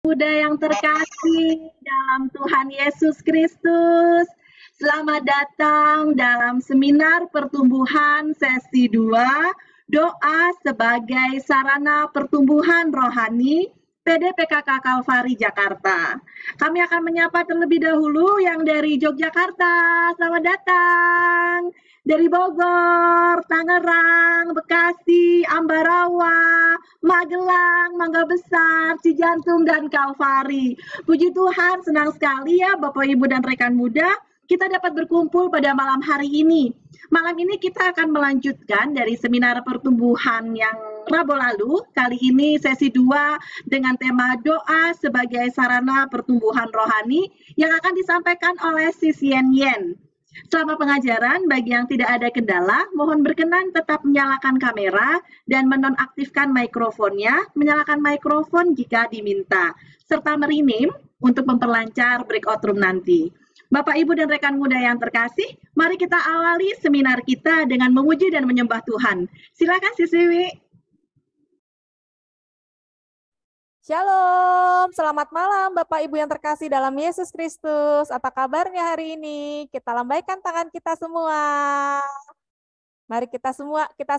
Muda yang terkasih dalam Tuhan Yesus Kristus. Selamat datang dalam seminar pertumbuhan sesi 2, doa sebagai sarana pertumbuhan rohani PDPKK Kalvari Jakarta. Kami akan menyapa terlebih dahulu yang dari Yogyakarta. Selamat datang. Dari Bogor, Tangerang, Bekasi, Ambarawa, Magelang, Mangga Besar, Cijantung, dan Kalvari. Puji Tuhan, senang sekali ya Bapak, Ibu, dan rekan muda, kita dapat berkumpul pada malam hari ini. Malam ini kita akan melanjutkan dari seminar pertumbuhan yang Rabu lalu. Kali ini sesi 2 dengan tema doa sebagai sarana pertumbuhan rohani yang akan disampaikan oleh Sis Yen Yen. Selama pengajaran, bagi yang tidak ada kendala, mohon berkenan tetap menyalakan kamera dan menonaktifkan mikrofonnya, menyalakan mikrofon jika diminta, serta merinim untuk memperlancar breakout room nanti. Bapak, Ibu, dan rekan muda yang terkasih, mari kita awali seminar kita dengan memuji dan menyembah Tuhan. Silakan Sis Wiwi. Shalom, selamat malam Bapak Ibu yang terkasih dalam Yesus Kristus. Apa kabarnya hari ini? Kita lambaikan tangan kita semua. Mari kita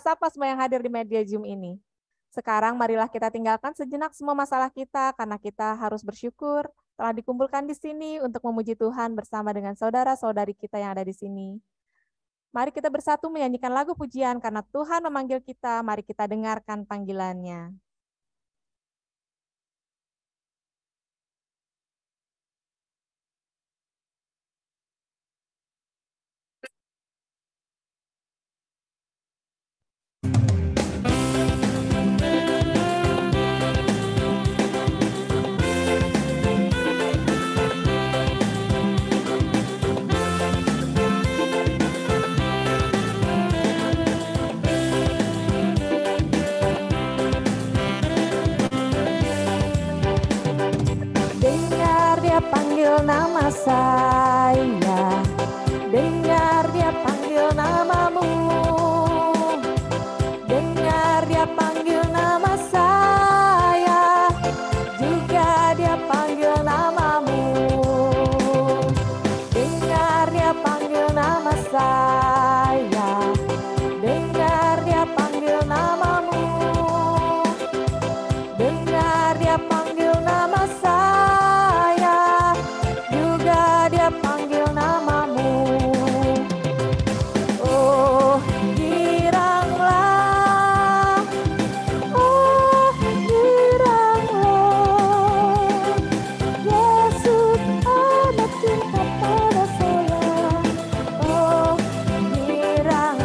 sapa semua yang hadir di media Zoom ini. Sekarang marilah kita tinggalkan sejenak semua masalah kita karena kita harus bersyukur telah dikumpulkan di sini untuk memuji Tuhan bersama dengan saudara-saudari kita yang ada di sini. Mari kita bersatu menyanyikan lagu pujian karena Tuhan memanggil kita. Mari kita dengarkan panggilannya. Panggil nama saya, dengar dia panggil namamu, dengar dia panggil nama saya, juga dia panggil namamu, dengar dia panggil nama saya, dengar dia panggil namamu, dengar dia panggil nama saya. Panggil namamu, oh giranglah, Yesus amat cinta pada saya, oh giranglah,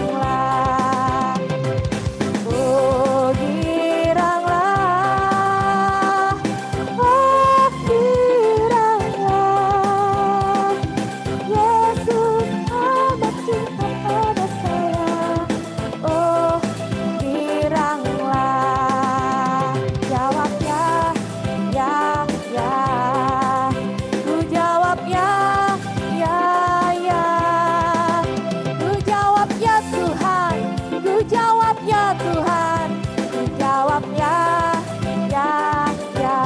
oh giranglah, oh giranglah. Yesus amat cinta pada saya, oh giranglah. Jawab ya, ya, ya. Ku jawab ya, ya, ya. Ku jawab ya Tuhan, ku jawab ya Tuhan, ku jawab ya, ya, ya.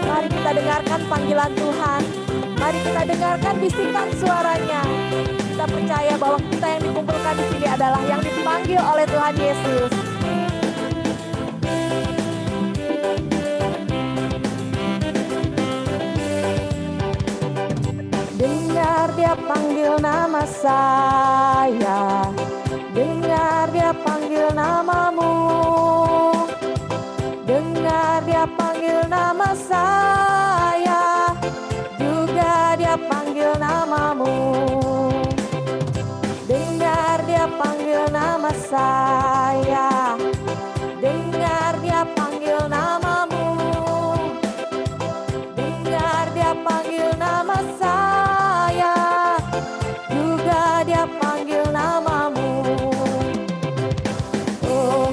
Mari kita dengarkan panggilan Tuhan. Mari kita dengarkan bisikan suaranya. Kita percaya bahwa kita yang dikumpulkan di sini adalah yang dipanggil oleh Tuhan Yesus. Dengar dia panggil nama saya, dengar dia panggil namamu, dengar dia panggil nama saya, juga dia panggil namamu, dengar dia panggil nama saya, dengar dia panggil namamu, dengar dia panggil nama saya, juga dia panggil namamu, oh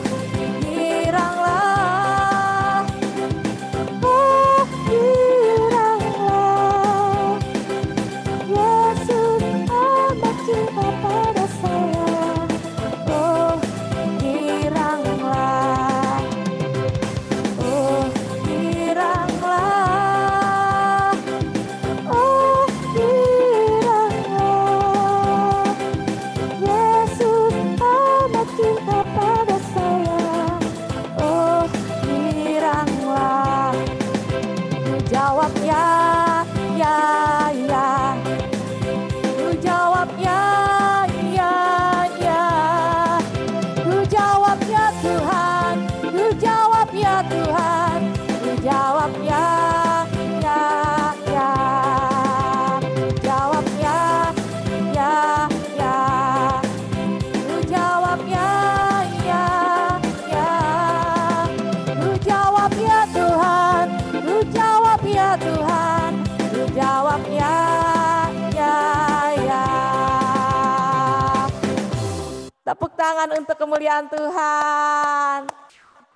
tangan untuk kemuliaan Tuhan.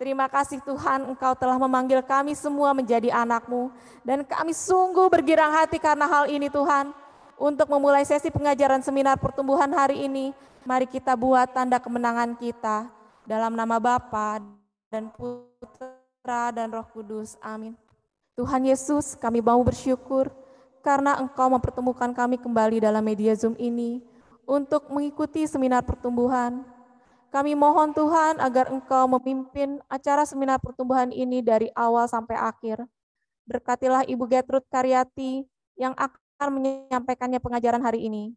Terima kasih Tuhan, Engkau telah memanggil kami semua menjadi anak-Mu. Dan kami sungguh bergirang hati karena hal ini Tuhan. Untuk memulai sesi pengajaran seminar pertumbuhan hari ini, mari kita buat tanda kemenangan kita. Dalam nama Bapa dan Putra dan Roh Kudus. Amin. Tuhan Yesus, kami mau bersyukur karena Engkau mempertemukan kami kembali dalam media Zoom ini untuk mengikuti seminar pertumbuhan. Kami mohon Tuhan agar Engkau memimpin acara seminar pertumbuhan ini dari awal sampai akhir. Berkatilah Ibu Gertrude Karyati yang akan menyampaikannya pengajaran hari ini.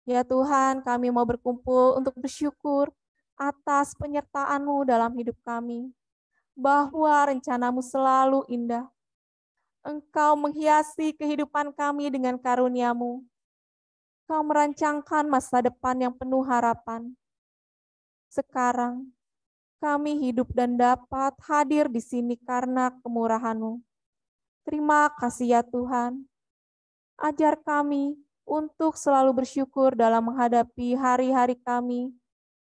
Ya Tuhan, kami mau berkumpul untuk bersyukur atas penyertaan-Mu dalam hidup kami. Bahwa rencana-Mu selalu indah. Engkau menghiasi kehidupan kami dengan karunia-Mu. Engkau merancangkan masa depan yang penuh harapan. Sekarang, kami hidup dan dapat hadir di sini karena kemurahan-Mu. Terima kasih ya Tuhan. Ajar kami untuk selalu bersyukur dalam menghadapi hari-hari kami,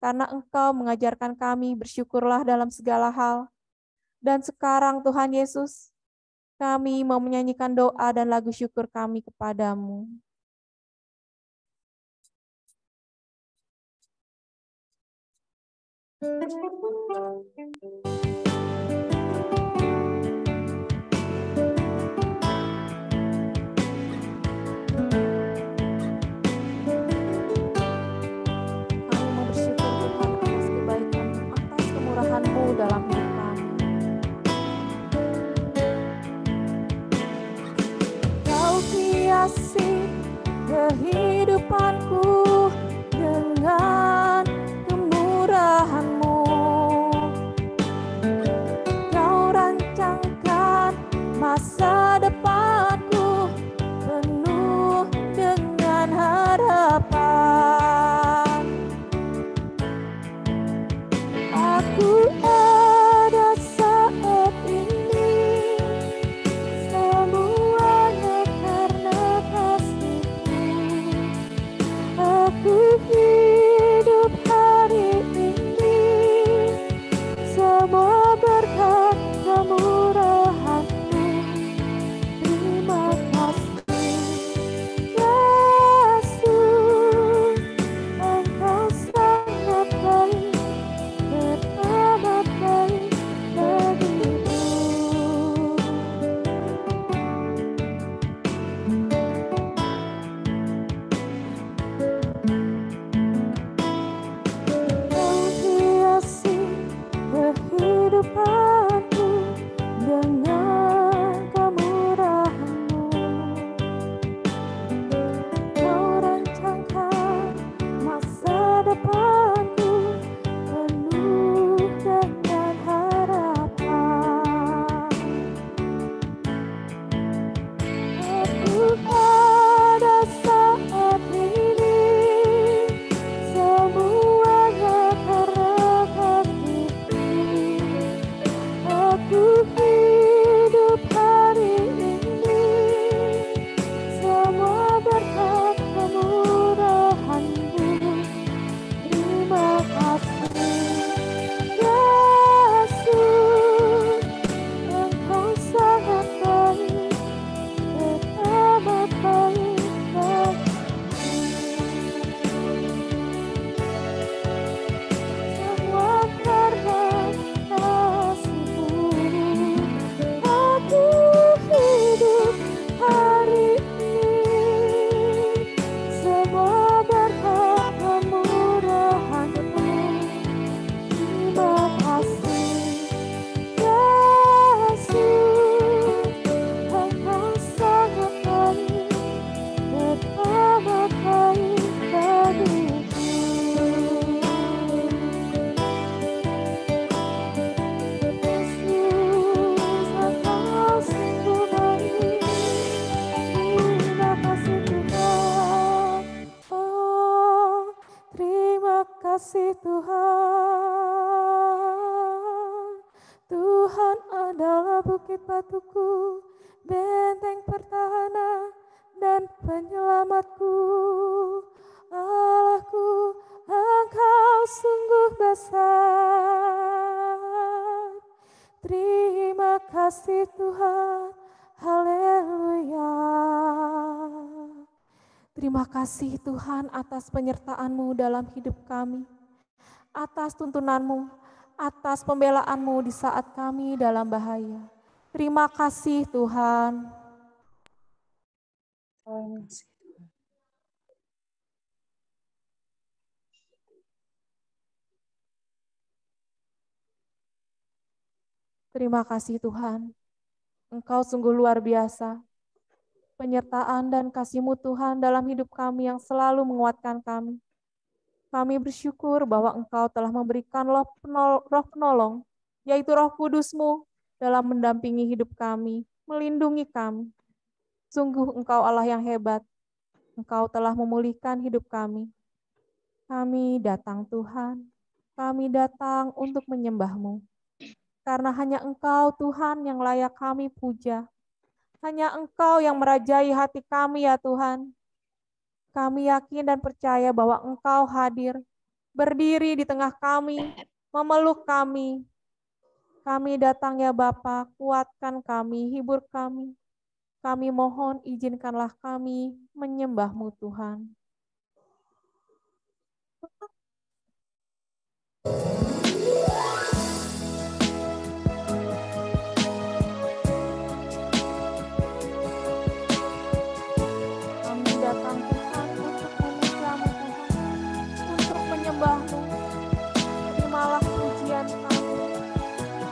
karena Engkau mengajarkan kami bersyukurlah dalam segala hal. Dan sekarang Tuhan Yesus, kami mau menyanyikan doa dan lagu syukur kami kepadamu. Dalam hidup kami. Kau hiasi kehidupanku dengan kemurahan-Mu. Kau rancangkan masa depanku penuh dengan harapan. Aku ada saat ini, semuanya karena kasih-Mu. Aku hidup hari ini, semua berkat kemurahan-Mu. Terima kasih, Yesus, Engkau sangat baik. kasih Tuhan. Tuhan adalah bukit batuku, benteng pertahanan dan penyelamatku. Allahku, Engkau sungguh besar. Terima kasih Tuhan, haleluya. Terima kasih Tuhan atas penyertaan-Mu dalam hidup kami, atas tuntunan-Mu, atas pembelaan-Mu di saat kami dalam bahaya. Terima kasih Tuhan. Terima kasih Tuhan, Engkau sungguh luar biasa. Penyertaan dan kasih-Mu Tuhan dalam hidup kami yang selalu menguatkan kami. Kami bersyukur bahwa Engkau telah memberikan roh penolong, yaitu Roh Kudus-Mu dalam mendampingi hidup kami, melindungi kami. Sungguh Engkau Allah yang hebat. Engkau telah memulihkan hidup kami. Kami datang Tuhan, kami datang untuk menyembah-Mu. Karena hanya Engkau Tuhan yang layak kami puja. Hanya Engkau yang merajai hati kami ya Tuhan. Kami yakin dan percaya bahwa Engkau hadir, berdiri di tengah kami, memeluk kami. Kami datang ya Bapa, kuatkan kami, hibur kami. Kami mohon izinkanlah kami menyembah-Mu Tuhan. Kami datang Tuhan untuk memuja-Mu Tuhan, untuk menyembah-Mu. Terimalah pujian kami,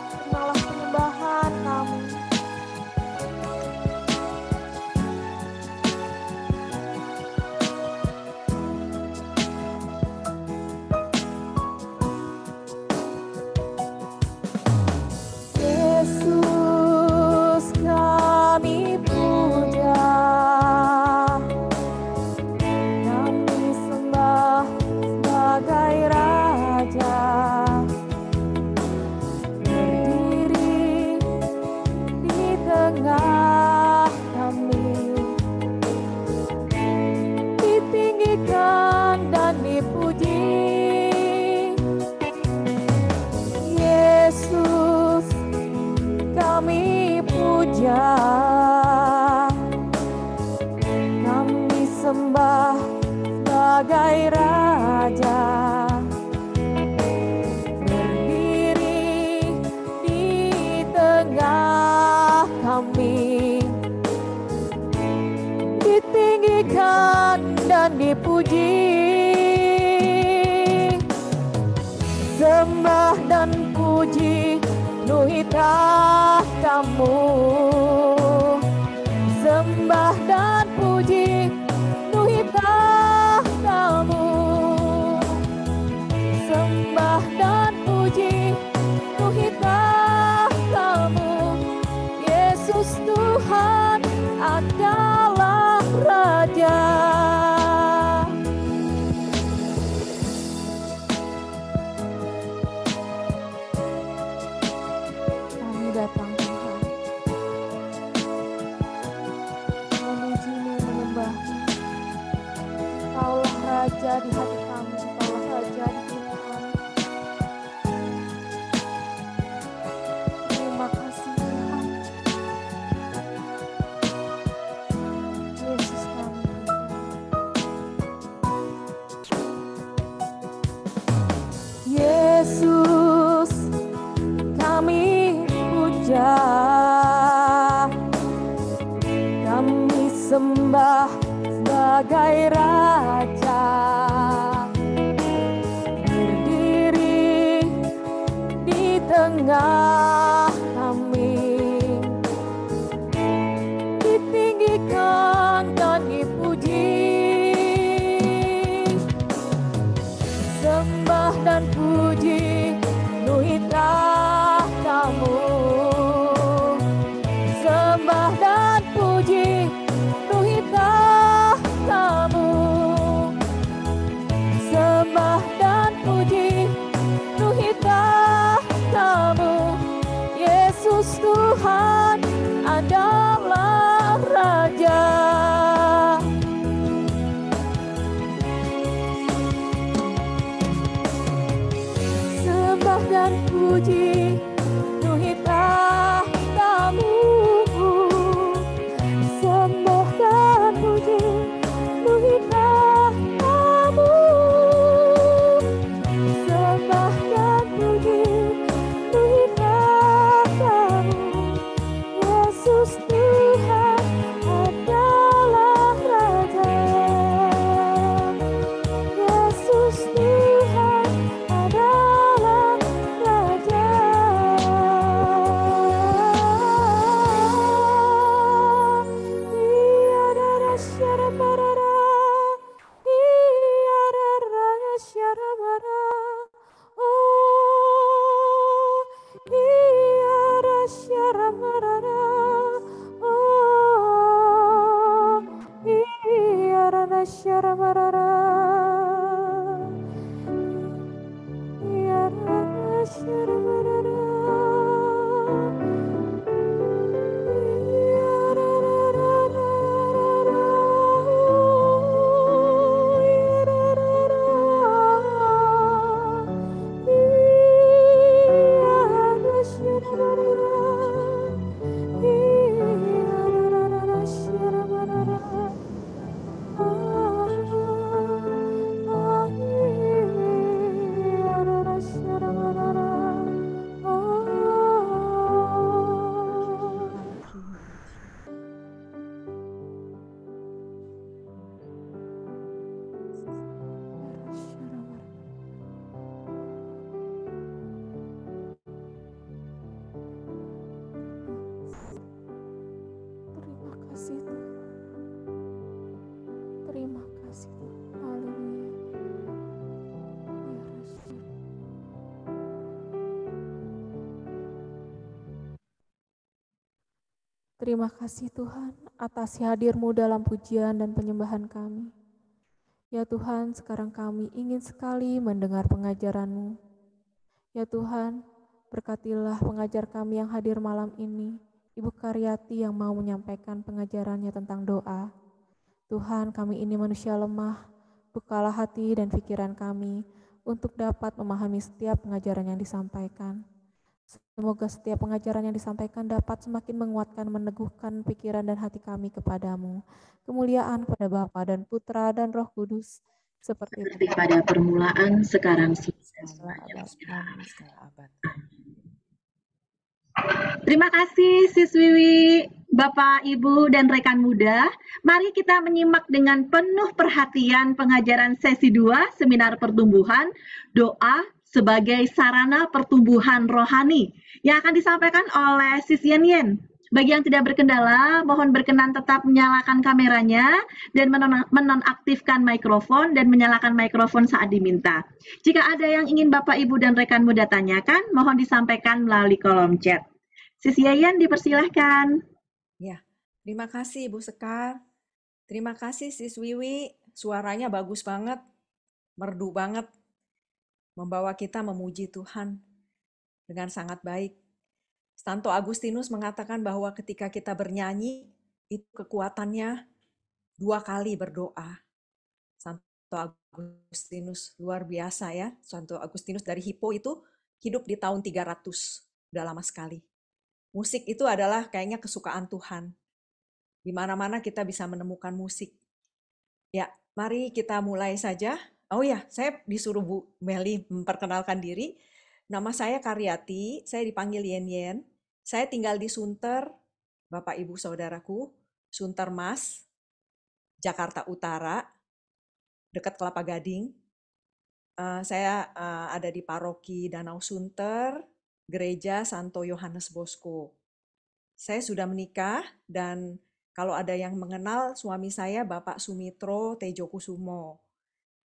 terimalah penyembahan kami. Yesus kami puja, kami sembah sebagai Raja, berdiri di tengah kami, ditinggikan dan dipuji. Yesus kami puja, kami sembah sebagai Raja, berdiri di tengah kami, ditinggikan dan dipuji. Sembah dan puji penuhi tahta-Mu, sembah dan puji penuhi tahta-Mu, sembah dan puji penuhi tahta-Mu. Yesus Tuhan adalah Raja. Datang Tuhan, memuji-Mu, menyembah-Mu. Engkaulah Raja di hati kami, Engkaulah Raja di hidup kami. Terima kasih Tuhan. Yesus kami puja. Yesus kami puja, kami sembah sebagai Raja, berdiri di tengah kami, ditinggikan dan dipuji. Sembah dan puji penuhi tahta-Mu, sembah dan puji penuhi tahta-Mu, sembah dan puji penuhi tahta-Mu. puji, penuhi tahtamu. Sembah dan puji, penuhi tahtamu. Sembah dan puji, penuhi tahtamu. Yesus Tuhan adalah Raja. Yesus Tuhan adalah Raja. Tiada syara-bara, tiada syara-bara. Oh, tiada syara-bara. Oh, tiada syara-bara. Tiada syara-bara. Terima kasih Tuhan. Terima kasih Tuhan. Haleluya. Ya Rasul. Terima kasih Tuhan atas hadir-Mu dalam pujian dan penyembahan kami. Ya Tuhan, sekarang kami ingin sekali mendengar pengajaran-Mu. Ya Tuhan, berkatilah pengajar kami yang hadir malam ini, Ibu Karyati yang mau menyampaikan pengajarannya tentang doa. Tuhan, kami ini manusia lemah, bukalah hati dan pikiran kami untuk dapat memahami setiap pengajaran yang disampaikan. Semoga setiap pengajaran yang disampaikan dapat semakin menguatkan, meneguhkan pikiran dan hati kami kepadamu. Kemuliaan kepada Bapa dan Putra dan Roh Kudus, seperti pada permulaan, sekarang, segala abad. Terima kasih Siswi Wiwi, Bapak, Ibu, dan rekan muda. Mari kita menyimak dengan penuh perhatian pengajaran sesi 2 Seminar Pertumbuhan, Doa sebagai Sarana Pertumbuhan Rohani, yang akan disampaikan oleh Sis Yen Yen. Bagi yang tidak berkendala, mohon berkenan tetap menyalakan kameranya dan menonaktifkan mikrofon dan menyalakan mikrofon saat diminta. Jika ada yang ingin Bapak, Ibu, dan rekan muda tanyakan, mohon disampaikan melalui kolom chat. Sis Yayan, dipersilahkan. Ya, terima kasih Ibu Sekar. Terima kasih Sis Wiwi, suaranya bagus banget, merdu banget, membawa kita memuji Tuhan dengan sangat baik. Santo Agustinus mengatakan bahwa ketika kita bernyanyi, itu kekuatannya 2 kali berdoa. Santo Agustinus luar biasa ya. Santo Agustinus dari Hippo itu hidup di tahun 300, udah lama sekali. Musik itu adalah kayaknya kesukaan Tuhan. Di mana-mana kita bisa menemukan musik. Ya, mari kita mulai saja. Oh ya, saya disuruh Bu Meli memperkenalkan diri. Nama saya Karyati, saya dipanggil Yen Yen. Saya tinggal di Sunter, Bapak Ibu Saudaraku, Sunter Mas, Jakarta Utara, dekat Kelapa Gading. Saya ada di Paroki Danau Sunter, Gereja Santo Yohanes Bosco. Saya sudah menikah dan kalau ada yang mengenal suami saya Bapak Sumitro Tejokusumo.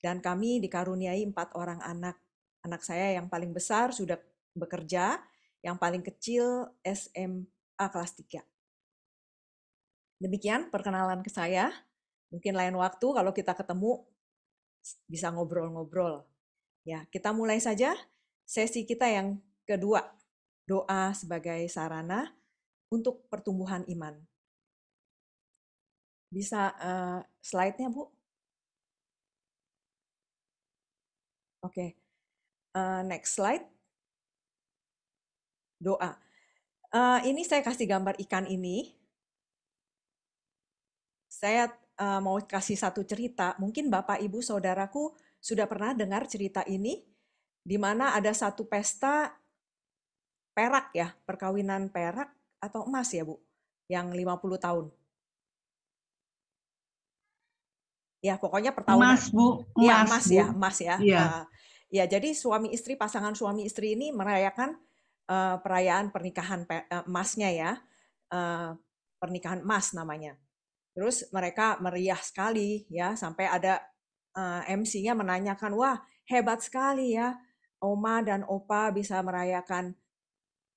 Dan kami dikaruniai 4 orang anak. Anak saya yang paling besar sudah bekerja, yang paling kecil SMA kelas 3. Demikian perkenalan ke saya. Mungkin lain waktu kalau kita ketemu bisa ngobrol-ngobrol. Ya, kita mulai saja sesi kita yang kedua, doa sebagai sarana untuk pertumbuhan iman. Bisa slide-nya, Bu? Oke. Next slide. doa. Ini saya kasih gambar ikan ini. Saya mau kasih satu cerita. Mungkin Bapak, Ibu, Saudaraku sudah pernah dengar cerita ini, di mana ada satu pesta perak ya, perkawinan perak atau emas ya Bu, yang 50 tahun. Ya pokoknya pertahunan. Emas, Bu. Ya Emas, emas Bu. ya, emas ya. Iya. Ya jadi pasangan suami istri ini merayakan perayaan pernikahan emasnya ya, pernikahan emas namanya. Terus mereka meriah sekali ya, sampai ada MC-nya menanyakan, wah hebat sekali ya, Oma dan Opa bisa merayakan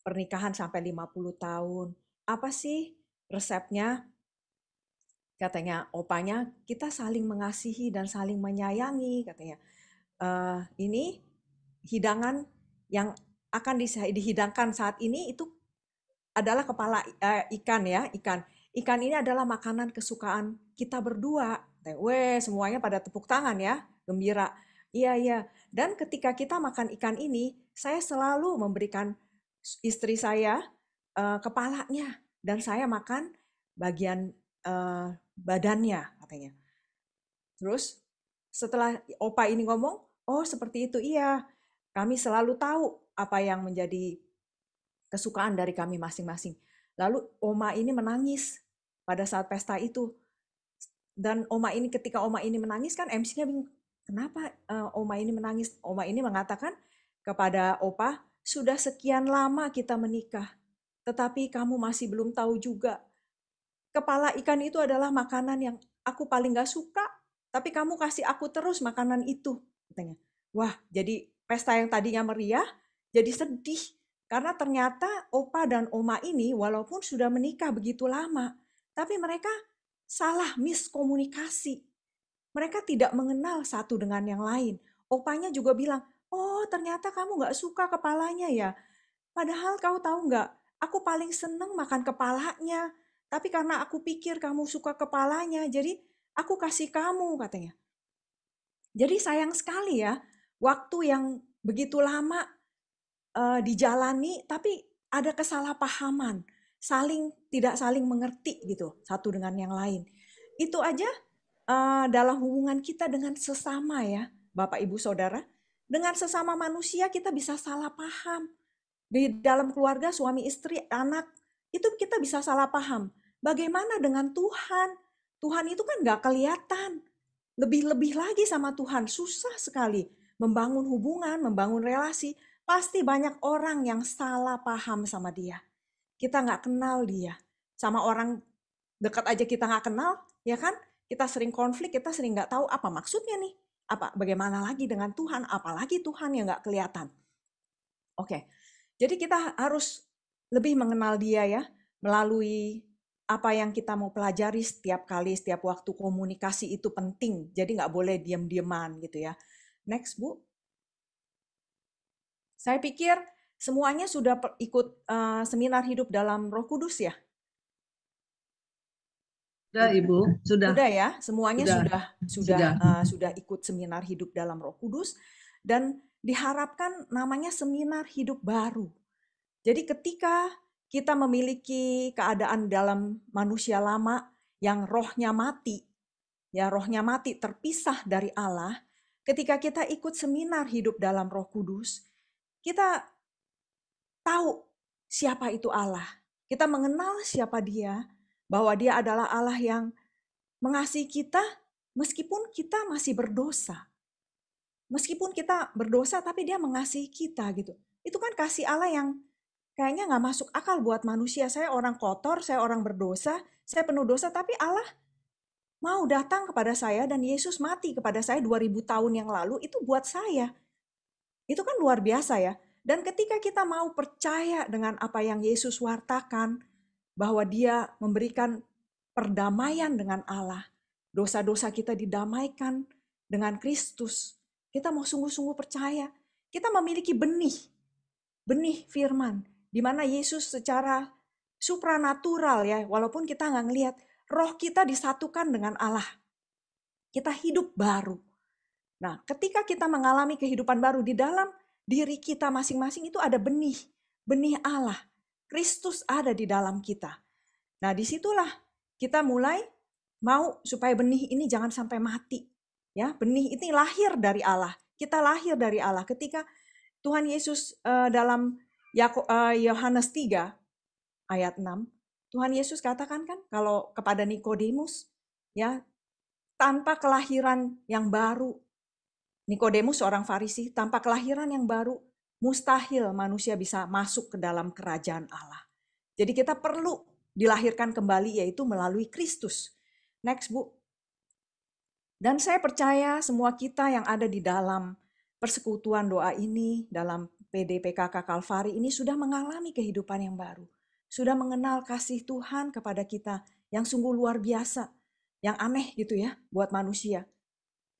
pernikahan sampai 50 tahun. Apa sih resepnya? Katanya opanya, kita saling mengasihi dan saling menyayangi katanya. Ini hidangan yang akan dihidangkan saat ini itu adalah kepala ikan ya, ikan. Ikan ini adalah makanan kesukaan kita berdua. Weh, semuanya pada tepuk tangan ya, gembira. Iya, iya. Dan ketika kita makan ikan ini, saya selalu memberikan istri saya kepalanya dan saya makan bagian badannya katanya. Terus setelah opa ini ngomong, oh seperti itu, iya. Kami selalu tahu apa yang menjadi kesukaan dari kami masing-masing. Lalu oma ini menangis pada saat pesta itu. Dan ketika oma ini menangis kan MC-nya bingung, kenapa oma ini menangis? Oma ini mengatakan kepada opa, sudah sekian lama kita menikah, tetapi kamu masih belum tahu juga. Kepala ikan itu adalah makanan yang aku paling gak suka, tapi kamu kasih aku terus makanan itu. Katanya. Wah, jadi pesta yang tadinya meriah, jadi sedih. Karena ternyata opa dan oma ini walaupun sudah menikah begitu lama, tapi mereka salah miskomunikasi. Mereka tidak mengenal satu dengan yang lain. Opanya juga bilang, oh ternyata kamu gak suka kepalanya ya. Padahal kau tahu nggak, aku paling seneng makan kepalanya. Tapi karena aku pikir kamu suka kepalanya, jadi aku kasih kamu katanya. Jadi sayang sekali ya, waktu yang begitu lama dijalani, tapi ada kesalahpahaman, tidak saling mengerti gitu satu dengan yang lain. Itu aja dalam hubungan kita dengan sesama ya, Bapak Ibu Saudara, dengan sesama manusia kita bisa salah paham. Di dalam keluarga suami istri, anak, itu kita bisa salah paham. Bagaimana dengan Tuhan? Tuhan itu kan gak kelihatan. Lebih-lebih lagi sama Tuhan, susah sekali membangun hubungan, membangun relasi. Pasti banyak orang yang salah paham sama dia. Kita gak kenal dia. Sama orang dekat aja kita gak kenal, ya kan? Kita sering konflik, kita sering gak tahu apa maksudnya nih. Bagaimana lagi dengan Tuhan, apalagi Tuhan yang gak kelihatan. Oke. Jadi kita harus lebih mengenal dia ya, melalui apa yang kita mau pelajari setiap kali, setiap waktu. Komunikasi itu penting, jadi nggak boleh diam-diaman gitu ya. Next Bu. Saya pikir semuanya sudah ikut seminar hidup dalam Roh Kudus ya? Sudah Ibu, sudah. Sudah ya, semuanya sudah ikut seminar hidup dalam Roh Kudus, dan diharapkan namanya seminar hidup baru. Jadi ketika kita memiliki keadaan dalam manusia lama yang rohnya mati, ya rohnya mati terpisah dari Allah, ketika kita ikut seminar hidup dalam Roh Kudus, kita tahu siapa itu Allah. Kita mengenal siapa Dia, bahwa Dia adalah Allah yang mengasihi kita meskipun kita masih berdosa. Meskipun kita berdosa tapi Dia mengasihi kita gitu. Itu kan kasih Allah yang kayaknya nggak masuk akal buat manusia. Saya orang kotor, saya orang berdosa, saya penuh dosa, tapi Allah mau datang kepada saya dan Yesus mati kepada saya 2000 tahun yang lalu, itu buat saya. Itu kan luar biasa ya. Dan ketika kita mau percaya dengan apa yang Yesus wartakan, bahwa Dia memberikan perdamaian dengan Allah, dosa-dosa kita didamaikan dengan Kristus, kita mau sungguh-sungguh percaya, kita memiliki benih firman, di mana Yesus secara supranatural ya, walaupun kita nggak ngelihat, roh kita disatukan dengan Allah. Kita hidup baru. Nah, ketika kita mengalami kehidupan baru di dalam diri kita masing-masing itu ada benih. benih Allah. Kristus ada di dalam kita. Nah, disitulah kita mulai mau supaya benih ini jangan sampai mati. Ya, benih ini lahir dari Allah. Kita lahir dari Allah. Ketika Tuhan Yesus dalam Yohanes 3 ayat 6, Tuhan Yesus katakan kan kalau kepada Nikodemus, ya, tanpa kelahiran yang baru, Nikodemus seorang Farisi, tanpa kelahiran yang baru, mustahil manusia bisa masuk ke dalam kerajaan Allah. Jadi kita perlu dilahirkan kembali, yaitu melalui Kristus. Next, Bu. Dan saya percaya semua kita yang ada di dalam persekutuan doa ini, dalam PDPKK Kalvari ini sudah mengalami kehidupan yang baru. Sudah mengenal kasih Tuhan kepada kita yang sungguh luar biasa. Yang aneh gitu ya buat manusia.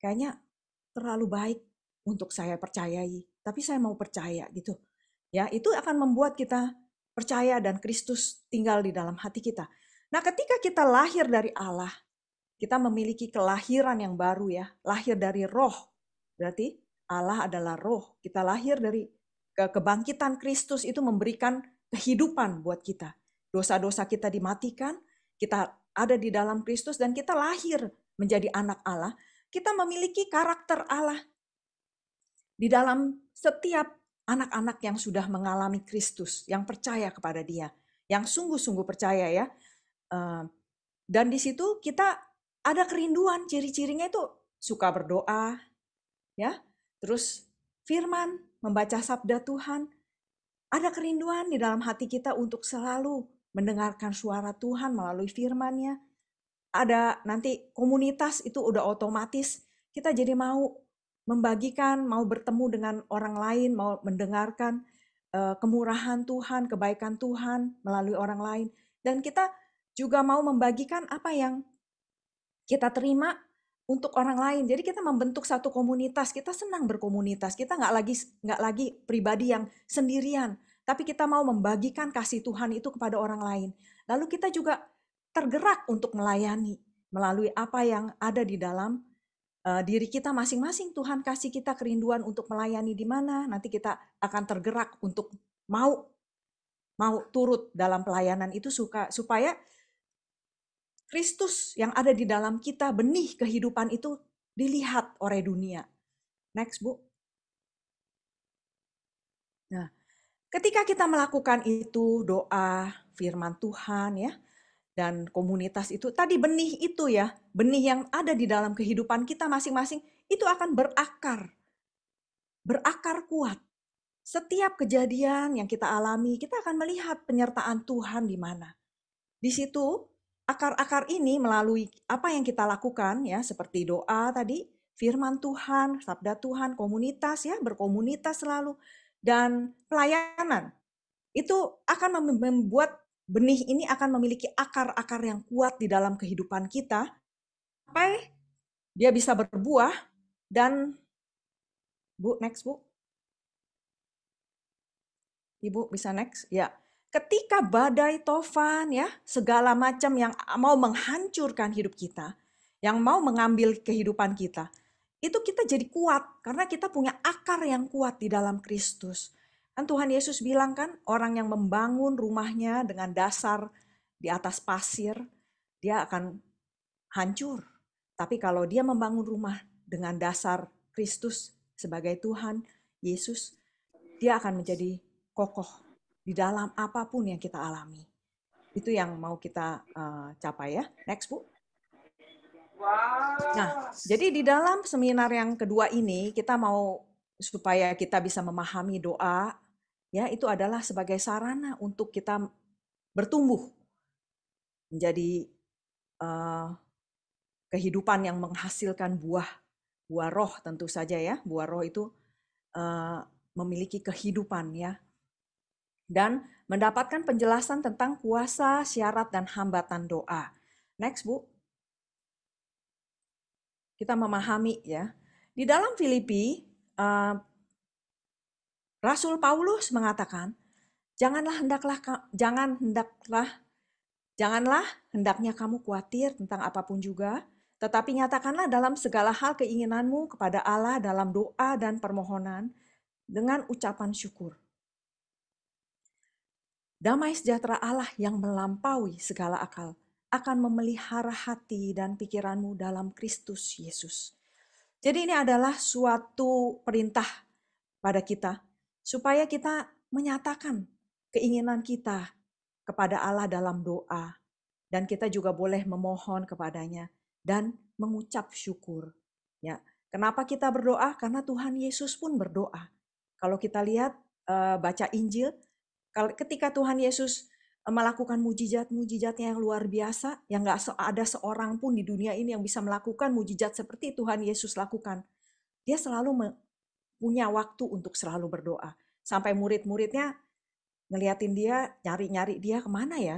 Kayaknya terlalu baik untuk saya percayai. Tapi saya mau percaya gitu. Ya, itu akan membuat kita percaya dan Kristus tinggal di dalam hati kita. Nah, ketika kita lahir dari Allah, kita memiliki kelahiran yang baru ya, lahir dari roh. Berarti Allah adalah roh. Kita lahir dari kebangkitan Kristus itu memberikan kehidupan buat kita. Dosa-dosa kita dimatikan, kita ada di dalam Kristus dan kita lahir menjadi anak Allah. Kita memiliki karakter Allah. Di dalam setiap anak-anak yang sudah mengalami Kristus, yang percaya kepada Dia, yang sungguh-sungguh percaya ya. Dan di situ kita ada kerinduan, ciri-cirinya itu suka berdoa, ya. Terus firman, membaca sabda Tuhan. Ada kerinduan di dalam hati kita untuk selalu mendengarkan suara Tuhan melalui firman-Nya. Ada nanti komunitas itu udah otomatis kita jadi mau membagikan, mau bertemu dengan orang lain, mau mendengarkan kemurahan Tuhan, kebaikan Tuhan melalui orang lain. Dan kita juga mau membagikan apa yang kita terima untuk orang lain. Jadi kita membentuk satu komunitas, kita senang berkomunitas. Kita nggak lagi pribadi yang sendirian, tapi kita mau membagikan kasih Tuhan itu kepada orang lain. Lalu kita juga tergerak untuk melayani melalui apa yang ada di dalam diri kita masing-masing. Tuhan kasih kita kerinduan untuk melayani di mana, nanti kita akan tergerak untuk mau turut dalam pelayanan itu supaya Kristus yang ada di dalam kita, benih kehidupan itu dilihat oleh dunia. Next, Bu. Nah, ketika kita melakukan itu, doa, firman Tuhan ya, dan komunitas itu, tadi benih itu ya, benih yang ada di dalam kehidupan kita masing-masing, itu akan berakar kuat. Setiap kejadian yang kita alami, kita akan melihat penyertaan Tuhan di mana. Di situ, akar-akar ini melalui apa yang kita lakukan ya, seperti doa tadi, firman Tuhan, sabda Tuhan, komunitas ya, berkomunitas selalu, dan pelayanan. Itu akan membuat benih ini akan memiliki akar-akar yang kuat di dalam kehidupan kita, sampai dia bisa berbuah. Dan Bu, next Bu. Ibu bisa next? Ya. Ketika badai tofan ya, segala macam yang mau menghancurkan hidup kita, yang mau mengambil kehidupan kita, itu kita jadi kuat karena kita punya akar yang kuat di dalam Kristus. Kan Tuhan Yesus bilang kan, orang yang membangun rumahnya dengan dasar di atas pasir, dia akan hancur. Tapi kalau dia membangun rumah dengan dasar Kristus sebagai Tuhan, Yesus, dia akan menjadi kokoh di dalam apapun yang kita alami. Itu yang mau kita capai ya. Next, Bu. Nah, jadi di dalam seminar yang kedua ini, kita mau supaya kita bisa memahami doa, ya, itu adalah sebagai sarana untuk kita bertumbuh menjadi kehidupan yang menghasilkan buah roh tentu saja ya. Buah roh itu memiliki kehidupan ya. Dan mendapatkan penjelasan tentang kuasa, syarat, dan hambatan doa. Next, Bu. Kita memahami ya. Di dalam Filipi, Rasul Paulus mengatakan, janganlah hendaknya kamu khawatir tentang apapun juga, tetapi nyatakanlah dalam segala hal keinginanmu kepada Allah dalam doa dan permohonan dengan ucapan syukur. Damai sejahtera Allah yang melampaui segala akal akan memelihara hati dan pikiranmu dalam Kristus Yesus. Jadi ini adalah suatu perintah pada kita supaya kita menyatakan keinginan kita kepada Allah dalam doa, dan kita juga boleh memohon kepadanya dan mengucap syukur. Ya, kenapa kita berdoa? Karena Tuhan Yesus pun berdoa. Kalau kita lihat baca Injil, ketika Tuhan Yesus melakukan mujizat-mujizatnya yang luar biasa, yang nggak ada seorang pun di dunia ini yang bisa melakukan mujizat seperti Tuhan Yesus lakukan. Dia selalu punya waktu untuk selalu berdoa. Sampai murid-muridnya ngeliatin dia, nyari-nyari dia kemana ya?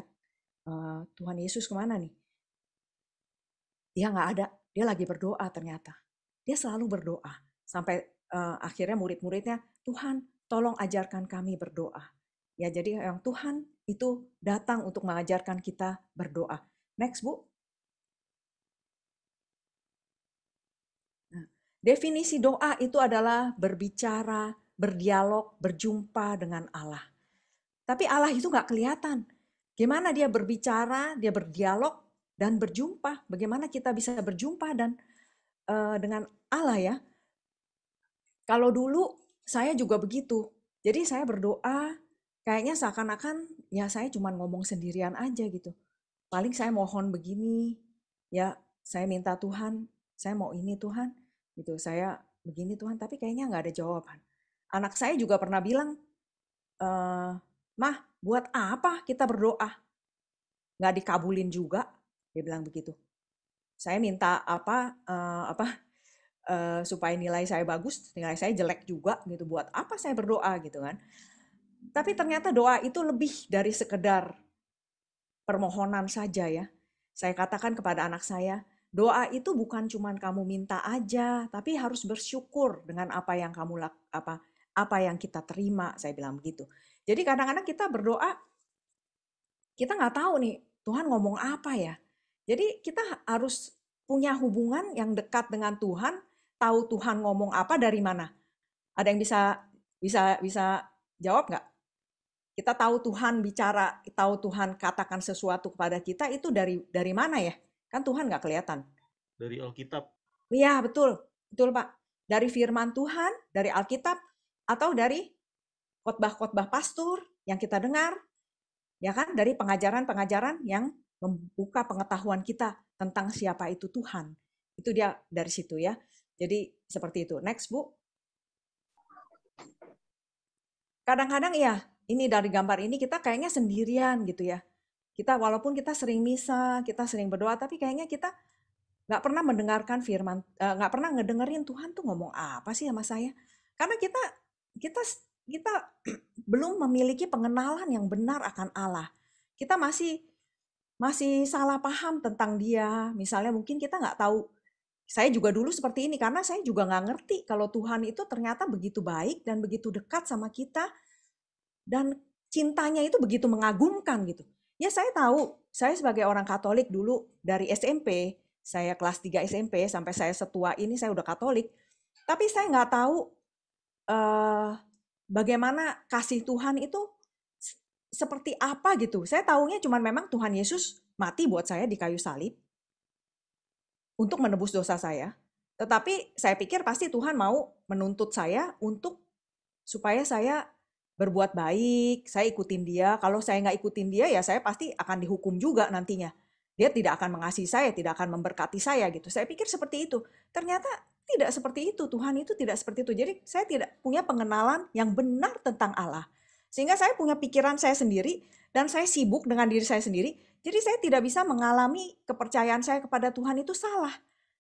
Tuhan Yesus kemana nih? Dia nggak ada, dia lagi berdoa ternyata. Dia selalu berdoa. Sampai akhirnya murid-muridnya, Tuhan tolong ajarkan kami berdoa. Ya, jadi yang Tuhan itu datang untuk mengajarkan kita berdoa. Next, Bu. Nah, definisi doa itu adalah berbicara, berdialog, berjumpa dengan Allah. Tapi Allah itu nggak kelihatan. Gimana dia berbicara, dia berdialog, dan berjumpa? Bagaimana kita bisa berjumpa dan dengan Allah ya? Kalau dulu saya juga begitu. Jadi saya berdoa, kayaknya seakan-akan ya saya cuma ngomong sendirian aja gitu. Paling saya mohon begini, ya saya minta Tuhan, saya mau ini Tuhan, gitu. Saya begini Tuhan, tapi kayaknya nggak ada jawaban. Anak saya juga pernah bilang, Mah, buat apa kita berdoa? Nggak dikabulin juga, dia bilang begitu. Saya minta supaya nilai saya bagus, nilai saya jelek juga gitu. Buat apa saya berdoa gitu kan? Tapi ternyata doa itu lebih dari sekedar permohonan saja ya. Saya katakan kepada anak saya, doa itu bukan cuma kamu minta aja, tapi harus bersyukur dengan apa yang kamu apa yang kita terima. Saya bilang begitu. Jadi kadang-kadang kita berdoa, kita nggak tahu nih Tuhan ngomong apa ya. Jadi kita harus punya hubungan yang dekat dengan Tuhan, tahu Tuhan ngomong apa dari mana. Ada yang bisa jawab nggak? Kita tahu Tuhan bicara, tahu Tuhan katakan sesuatu kepada kita itu dari mana ya? Kan Tuhan nggak kelihatan. Dari Alkitab. Iya betul Pak. Dari firman Tuhan, dari Alkitab, atau dari khotbah-khotbah pastor yang kita dengar, ya kan? Dari pengajaran-pengajaran yang membuka pengetahuan kita tentang siapa itu Tuhan. Itu dia dari situ ya. Jadi seperti itu. Next, Bu. Kadang-kadang ya, ini dari gambar ini kita kayaknya sendirian gitu ya. Kita walaupun kita sering misa, kita sering berdoa, tapi kayaknya kita nggak pernah mendengarkan firman, nggak pernah ngedengerin Tuhan tuh ngomong apa sih sama saya. Karena kita belum memiliki pengenalan yang benar akan Allah. Kita masih salah paham tentang dia. Misalnya mungkin kita nggak tahu. Saya juga dulu seperti ini karena saya juga nggak ngerti kalau Tuhan itu ternyata begitu baik dan begitu dekat sama kita dan cintanya itu begitu mengagumkan gitu. Ya saya tahu, saya sebagai orang Katolik dulu dari SMP, saya kelas 3 SMP sampai saya setua ini saya udah Katolik. Tapi saya nggak tahu bagaimana kasih Tuhan itu seperti apa gitu. Saya tahunya cuma memang Tuhan Yesus mati buat saya di kayu salib untuk menebus dosa saya. Tetapi saya pikir pasti Tuhan mau menuntut saya untuk supaya saya berbuat baik, saya ikutin dia. Kalau saya nggak ikutin dia, ya saya pasti akan dihukum juga nantinya. Dia tidak akan mengasihi saya, tidak akan memberkati saya gitu. Saya pikir seperti itu. Ternyata tidak seperti itu. Tuhan itu tidak seperti itu. Jadi saya tidak punya pengenalan yang benar tentang Allah. Sehingga saya punya pikiran saya sendiri dan saya sibuk dengan diri saya sendiri. Jadi saya tidak bisa mengalami kepercayaan saya kepada Tuhan itu salah.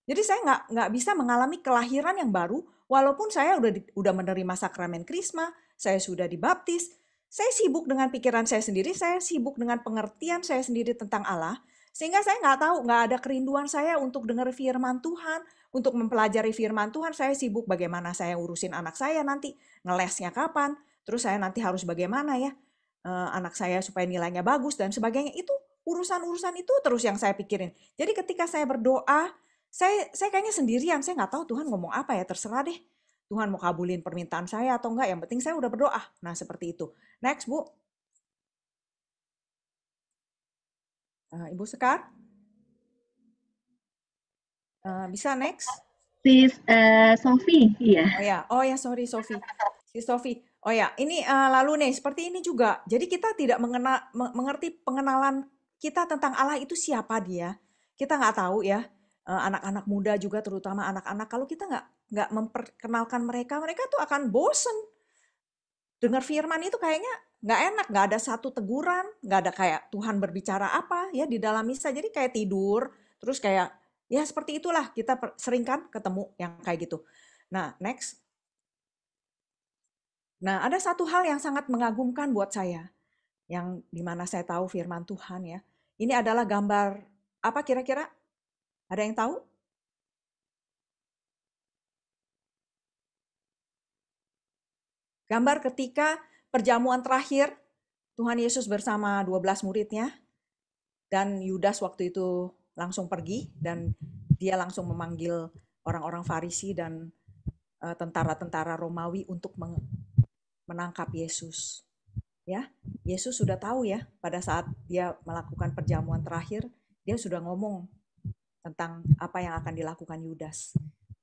Jadi saya nggak bisa mengalami kelahiran yang baru, walaupun saya udah menerima sakramen Krisma, saya sudah dibaptis. Saya sibuk dengan pikiran saya sendiri, saya sibuk dengan pengertian saya sendiri tentang Allah, sehingga saya nggak tahu, nggak ada kerinduan saya untuk dengar firman Tuhan, untuk mempelajari firman Tuhan. Saya sibuk bagaimana saya urusin anak saya nanti, ngelesnya kapan, terus saya nanti harus bagaimana ya, anak saya supaya nilainya bagus dan sebagainya. Itu urusan-urusan itu terus yang saya pikirin. Jadi ketika saya berdoa, saya kayaknya sendirian, saya nggak tahu Tuhan ngomong apa ya, terserah deh. Tuhan mau kabulin permintaan saya atau enggak, yang penting saya udah berdoa. Nah seperti itu. Next, Bu. Ibu Sekar, bisa next? Sis Sofi, iya. Oh ya, sorry Sofi. Si Sofi. Oh ya, ini lalu nih seperti ini juga. Jadi kita tidak mengerti pengenalan kita tentang Allah itu siapa dia. Kita nggak tahu ya. Anak-anak muda juga terutama anak-anak. Kalau kita nggak memperkenalkan mereka, mereka tuh akan bosen. Dengar firman itu kayaknya nggak enak, nggak ada satu teguran, nggak ada kayak Tuhan berbicara apa ya di dalam misa. Jadi kayak tidur, terus kayak ya seperti itulah kita sering kan ketemu yang kayak gitu. Nah, next. Nah, ada satu hal yang sangat mengagumkan buat saya, yang dimana saya tahu firman Tuhan ya. Ini adalah gambar apa kira-kira? Ada yang tahu? Gambar ketika perjamuan terakhir Tuhan Yesus bersama 12 muridnya, dan Yudas waktu itu langsung pergi, dan dia langsung memanggil orang-orang Farisi dan tentara-tentara Romawi untuk menangkap Yesus. Ya, Yesus sudah tahu ya pada saat dia melakukan perjamuan terakhir, dia sudah ngomong tentang apa yang akan dilakukan Yudas.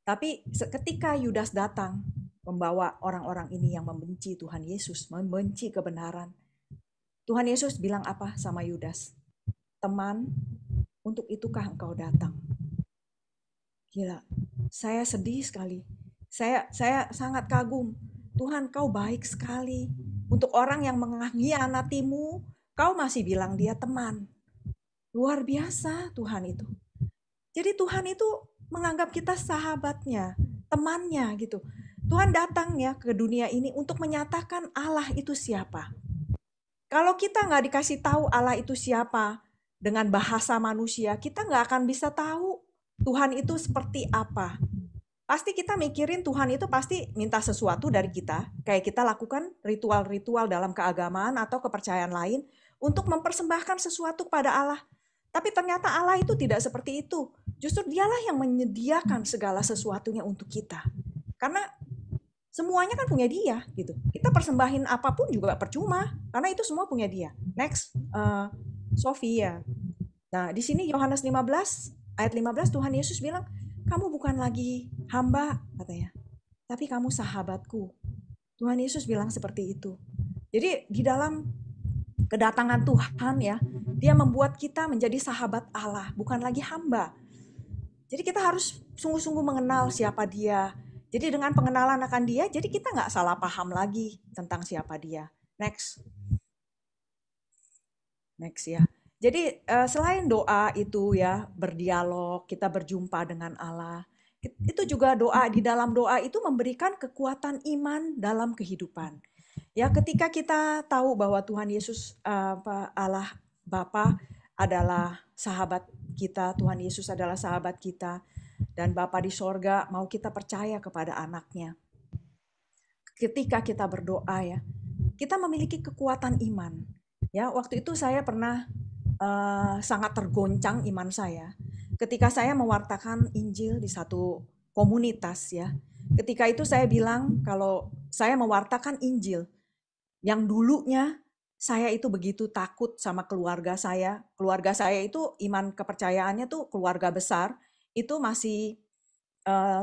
Tapi ketika Yudas datang membawa orang-orang ini yang membenci Tuhan Yesus, membenci kebenaran, Tuhan Yesus bilang apa sama Yudas? Teman, untuk itukah engkau datang? Gila, saya sedih sekali. Saya sangat kagum. Tuhan, kau baik sekali. Untuk orang yang mengkhianatimu, kau masih bilang dia teman. Luar biasa Tuhan itu. Jadi Tuhan itu menganggap kita sahabatnya, temannya gitu. Tuhan datang ya ke dunia ini untuk menyatakan Allah itu siapa. Kalau kita nggak dikasih tahu Allah itu siapa dengan bahasa manusia, kita nggak akan bisa tahu Tuhan itu seperti apa. Pasti kita mikirin Tuhan itu pasti minta sesuatu dari kita. Kayak kita lakukan ritual-ritual dalam keagamaan atau kepercayaan lain untuk mempersembahkan sesuatu kepada Allah. Tapi ternyata Allah itu tidak seperti itu. Justru dialah yang menyediakan segala sesuatunya untuk kita. Karena semuanya kan punya dia gitu. Kita persembahin apapun juga percuma karena itu semua punya dia. Next, Sofia. Nah, di sini Yohanes 15 ayat 15 Tuhan Yesus bilang, "Kamu bukan lagi hamba," katanya, "tapi kamu sahabatku." Tuhan Yesus bilang seperti itu. Jadi di dalam kedatangan Tuhan ya, dia membuat kita menjadi sahabat Allah, bukan lagi hamba. Jadi kita harus sungguh-sungguh mengenal siapa dia. Jadi dengan pengenalan akan dia, jadi kita nggak salah paham lagi tentang siapa dia. Next. Next ya. Jadi selain doa itu ya, berdialog, kita berjumpa dengan Allah. Itu juga doa, di dalam doa itu memberikan kekuatan iman dalam kehidupan. Ya, ketika kita tahu bahwa Tuhan Yesus Allah Bapa adalah sahabat kita, Tuhan Yesus adalah sahabat kita, dan Bapa di sorga mau kita percaya kepada anaknya. Ketika kita berdoa ya, kita memiliki kekuatan iman. Ya, waktu itu saya pernah sangat tergoncang iman saya ketika saya mewartakan Injil di satu komunitas ya. Ketika itu saya bilang kalau saya mewartakan Injil yang dulunya saya itu begitu takut sama keluarga saya. Keluarga saya itu iman kepercayaannya tuh keluarga besar, itu masih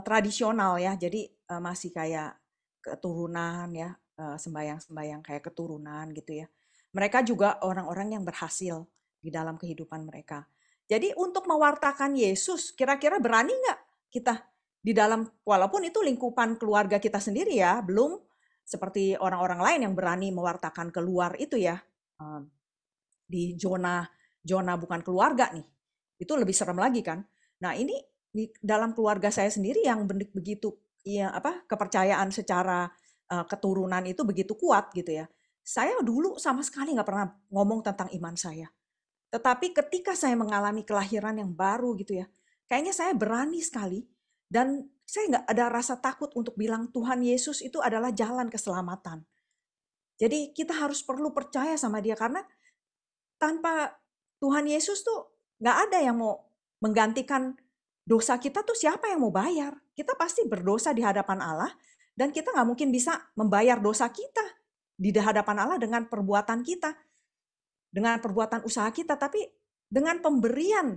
tradisional ya. Jadi masih kayak keturunan ya, sembayang-sembayang kayak keturunan gitu ya. Mereka juga orang-orang yang berhasil di dalam kehidupan mereka. Jadi untuk mewartakan Yesus, kira-kira berani nggak kita di dalam, walaupun itu lingkupan keluarga kita sendiri ya, belum seperti orang-orang lain yang berani mewartakan keluar itu ya, di zona bukan keluarga nih, itu lebih serem lagi kan. Nah ini di dalam keluarga saya sendiri yang begitu ya kepercayaan secara keturunan itu begitu kuat gitu ya. Saya dulu sama sekali nggak pernah ngomong tentang iman saya. Tetapi ketika saya mengalami kelahiran yang baru gitu ya, kayaknya saya berani sekali dan saya nggak ada rasa takut untuk bilang Tuhan Yesus itu adalah jalan keselamatan. Jadi kita harus perlu percaya sama dia karena tanpa Tuhan Yesus tuh nggak ada yang mau menggantikan dosa kita tuh siapa yang mau bayar? Kita pasti berdosa di hadapan Allah dan kita nggak mungkin bisa membayar dosa kita di hadapan Allah dengan perbuatan kita, dengan perbuatan usaha kita. Tapi dengan pemberian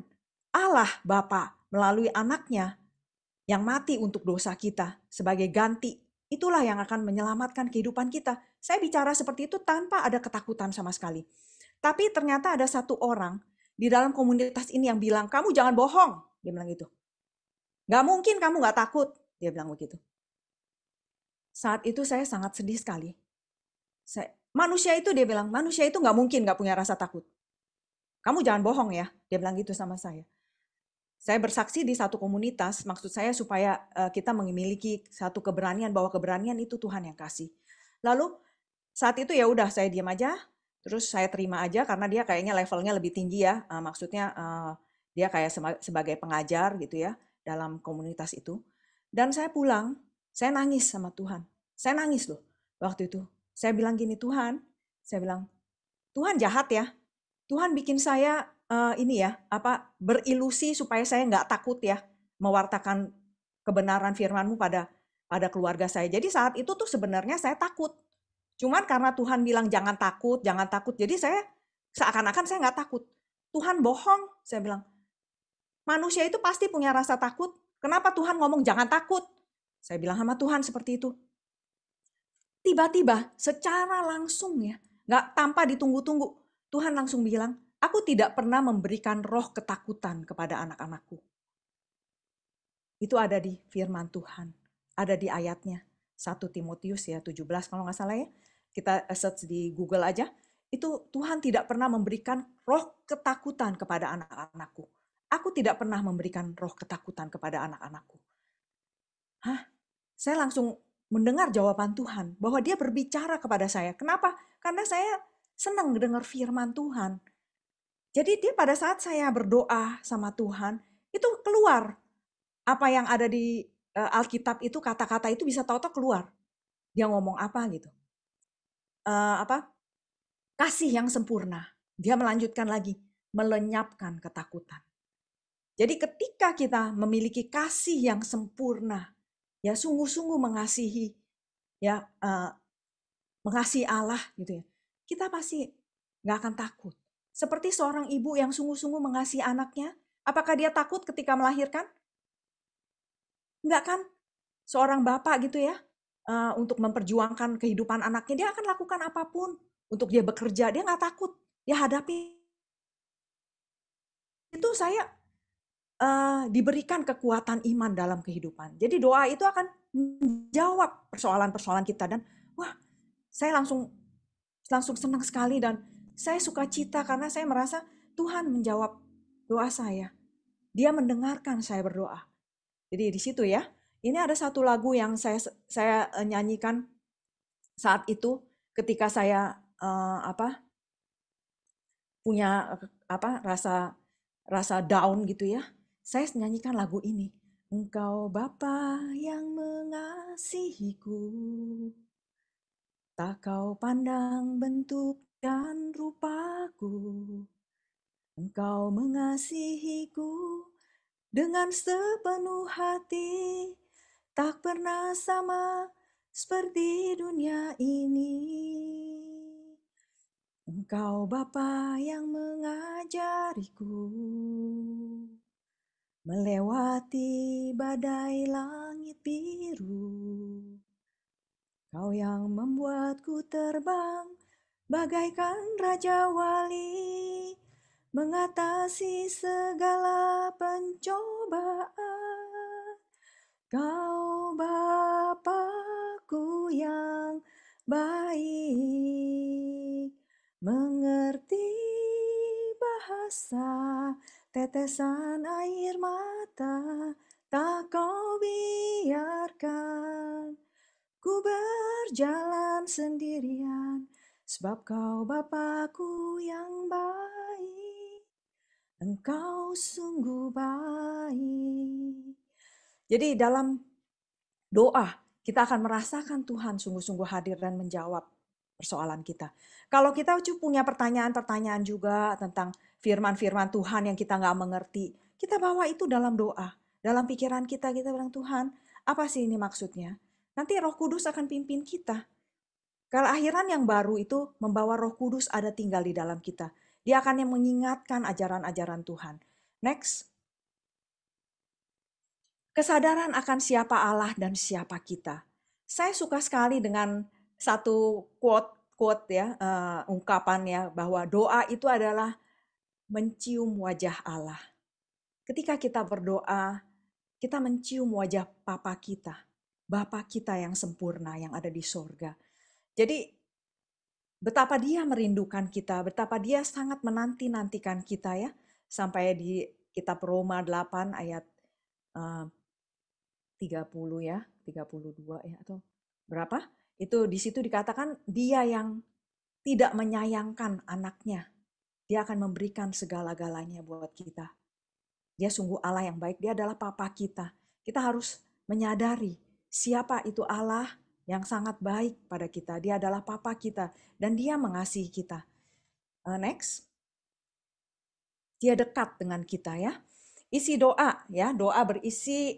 Allah Bapa melalui anaknya yang mati untuk dosa kita sebagai ganti. Itulah yang akan menyelamatkan kehidupan kita. Saya bicara seperti itu tanpa ada ketakutan sama sekali. Tapi ternyata ada satu orang di dalam komunitas ini yang bilang, kamu jangan bohong. Dia bilang gitu. Gak mungkin kamu gak takut. Dia bilang begitu. Saat itu saya sangat sedih sekali. Manusia itu, dia bilang, manusia itu gak mungkin gak punya rasa takut. Kamu jangan bohong ya. Dia bilang gitu sama saya. Saya bersaksi di satu komunitas, maksud saya supaya kita memiliki satu keberanian, bahwa keberanian itu Tuhan yang kasih. Lalu saat itu ya udah saya diam aja, terus saya terima aja karena dia kayaknya levelnya lebih tinggi ya, maksudnya dia kayak sebagai pengajar gitu ya dalam komunitas itu. Dan saya pulang, saya nangis sama Tuhan. Saya nangis loh waktu itu. Saya bilang gini, Tuhan, saya bilang, Tuhan jahat ya. Tuhan bikin saya berilusi supaya saya nggak takut ya mewartakan kebenaran firman-Mu pada keluarga saya. Jadi saat itu tuh sebenarnya saya takut. Cuman karena Tuhan bilang jangan takut, jadi saya seakan-akan saya nggak takut. Tuhan bohong, saya bilang. Manusia itu pasti punya rasa takut. Kenapa Tuhan ngomong jangan takut? Saya bilang sama Tuhan seperti itu. Tiba-tiba secara langsung ya, nggak tanpa ditunggu-tunggu, Tuhan langsung bilang, aku tidak pernah memberikan roh ketakutan kepada anak-anakku. Itu ada di firman Tuhan. Ada di ayatnya. 1 Timotius ya 17 kalau nggak salah ya. Kita search di Google aja. Itu Tuhan tidak pernah memberikan roh ketakutan kepada anak-anakku. Aku tidak pernah memberikan roh ketakutan kepada anak-anakku. Hah? Saya langsung mendengar jawaban Tuhan. Bahwa dia berbicara kepada saya. Kenapa? Karena saya senang mendengar firman Tuhan. Jadi dia pada saat saya berdoa sama Tuhan, itu keluar. Apa yang ada di Alkitab itu, kata-kata itu bisa tahu-tahu keluar. Dia ngomong apa gitu. Kasih yang sempurna. Dia melanjutkan lagi, melenyapkan ketakutan. Jadi ketika kita memiliki kasih yang sempurna, ya sungguh-sungguh mengasihi, ya mengasihi Allah gitu ya, kita pasti nggak akan takut. Seperti seorang ibu yang sungguh-sungguh mengasihi anaknya, apakah dia takut ketika melahirkan? Enggak kan? Seorang bapak gitu ya, untuk memperjuangkan kehidupan anaknya, dia akan lakukan apapun untuk dia bekerja, dia nggak takut, dia hadapi. Itu saya diberikan kekuatan iman dalam kehidupan. Jadi doa itu akan menjawab persoalan-persoalan kita dan wah, saya langsung senang sekali dan saya sukacita karena saya merasa Tuhan menjawab doa saya. Dia mendengarkan saya berdoa. Jadi di situ ya. Ini ada satu lagu yang saya nyanyikan saat itu ketika saya punya rasa down gitu ya. Saya nyanyikan lagu ini. Engkau Bapa yang mengasihiku, tak kau pandang bentuk dan rupaku. Engkau mengasihiku dengan sepenuh hati, tak pernah sama seperti dunia ini. Engkau Bapa yang mengajariku melewati badai langit biru. Kau yang membuatku terbang bagaikan Raja Wali, mengatasi segala pencobaan. Kau Bapa-Ku yang baik, mengerti bahasa tetesan air mata, tak kau biarkan ku berjalan sendirian, sebab kau Bapa-Ku yang baik, engkau sungguh baik. Jadi dalam doa kita akan merasakan Tuhan sungguh-sungguh hadir dan menjawab persoalan kita. Kalau kita punya pertanyaan-pertanyaan juga tentang firman-firman Tuhan yang kita nggak mengerti, kita bawa itu dalam doa. Dalam pikiran kita bilang, Tuhan, apa sih ini maksudnya? Nanti Roh Kudus akan pimpin kita. Kelahiran yang baru itu membawa Roh Kudus ada tinggal di dalam kita. Dia akan yang mengingatkan ajaran-ajaran Tuhan. Next. Kesadaran akan siapa Allah dan siapa kita. Saya suka sekali dengan satu quote ya, ungkapan ya, bahwa doa itu adalah mencium wajah Allah. Ketika kita berdoa, kita mencium wajah Bapa kita, Bapa kita yang sempurna yang ada di sorga. Jadi betapa dia merindukan kita, betapa dia sangat menanti-nantikan kita ya, sampai di kitab Roma 8 ayat 30 ya, 32 ya, atau berapa? Itu di situ dikatakan dia yang tidak menyayangkan anaknya. Dia akan memberikan segala-galanya buat kita. Dia sungguh Allah yang baik, dia adalah Papa kita. Kita harus menyadari siapa itu Allah yang sangat baik pada kita. Dia adalah Papa kita dan dia mengasihi kita. Next. Dia dekat dengan kita ya. Isi doa ya, doa berisi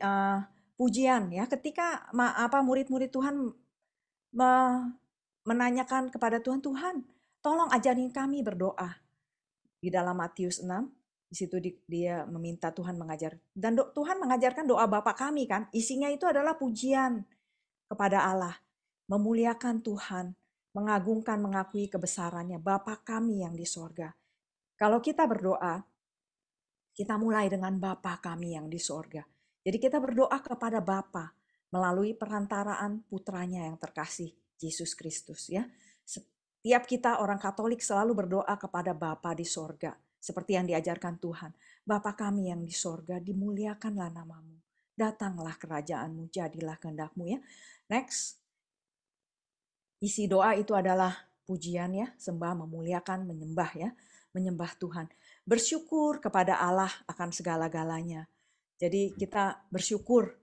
pujian ya. Ketika murid-murid Tuhan menanyakan kepada Tuhan, Tuhan, tolong ajarin kami berdoa. Di dalam Matius 6, di situ dia meminta Tuhan mengajar. Dan Tuhan mengajarkan doa Bapa kami kan, isinya itu adalah pujian kepada Allah, memuliakan Tuhan, mengagungkan, mengakui kebesarannya, Bapa kami yang di sorga. Kalau kita berdoa, kita mulai dengan Bapa kami yang di sorga. Jadi kita berdoa kepada Bapa melalui perantaraan putranya yang terkasih, Yesus Kristus ya. Setiap kita orang Katolik selalu berdoa kepada Bapa di sorga. Seperti yang diajarkan Tuhan. Bapa kami yang di sorga, dimuliakanlah namamu. Datanglah kerajaanmu, jadilah kehendakmu ya. Next. Isi doa itu adalah pujian ya, sembah, memuliakan, menyembah ya. Menyembah Tuhan. Bersyukur kepada Allah akan segala-galanya. Jadi kita bersyukur,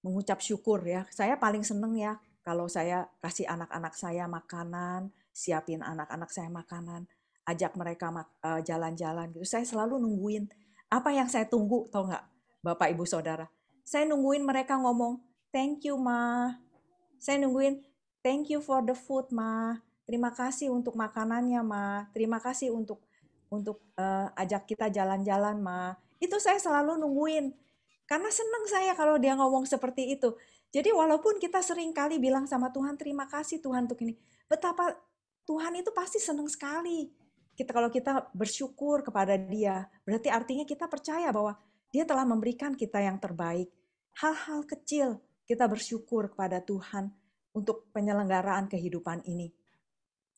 mengucap syukur ya. Saya paling seneng ya kalau saya kasih anak-anak saya makanan, siapin anak-anak saya makanan, ajak mereka jalan-jalan gitu. Saya selalu nungguin apa yang saya tunggu, tau nggak, Bapak Ibu Saudara? Saya nungguin mereka ngomong, thank you ma. Saya nungguin, thank you for the food ma. Terima kasih untuk makanannya ma. Terima kasih untuk ajak kita jalan-jalan ma. Itu saya selalu nungguin. Karena senang saya kalau dia ngomong seperti itu. Jadi walaupun kita sering kali bilang sama Tuhan, terima kasih Tuhan untuk ini. Betapa Tuhan itu pasti senang sekali. Kalau kita bersyukur kepada dia, berarti artinya kita percaya bahwa dia telah memberikan kita yang terbaik. Hal-hal kecil kita bersyukur kepada Tuhan untuk penyelenggaraan kehidupan ini.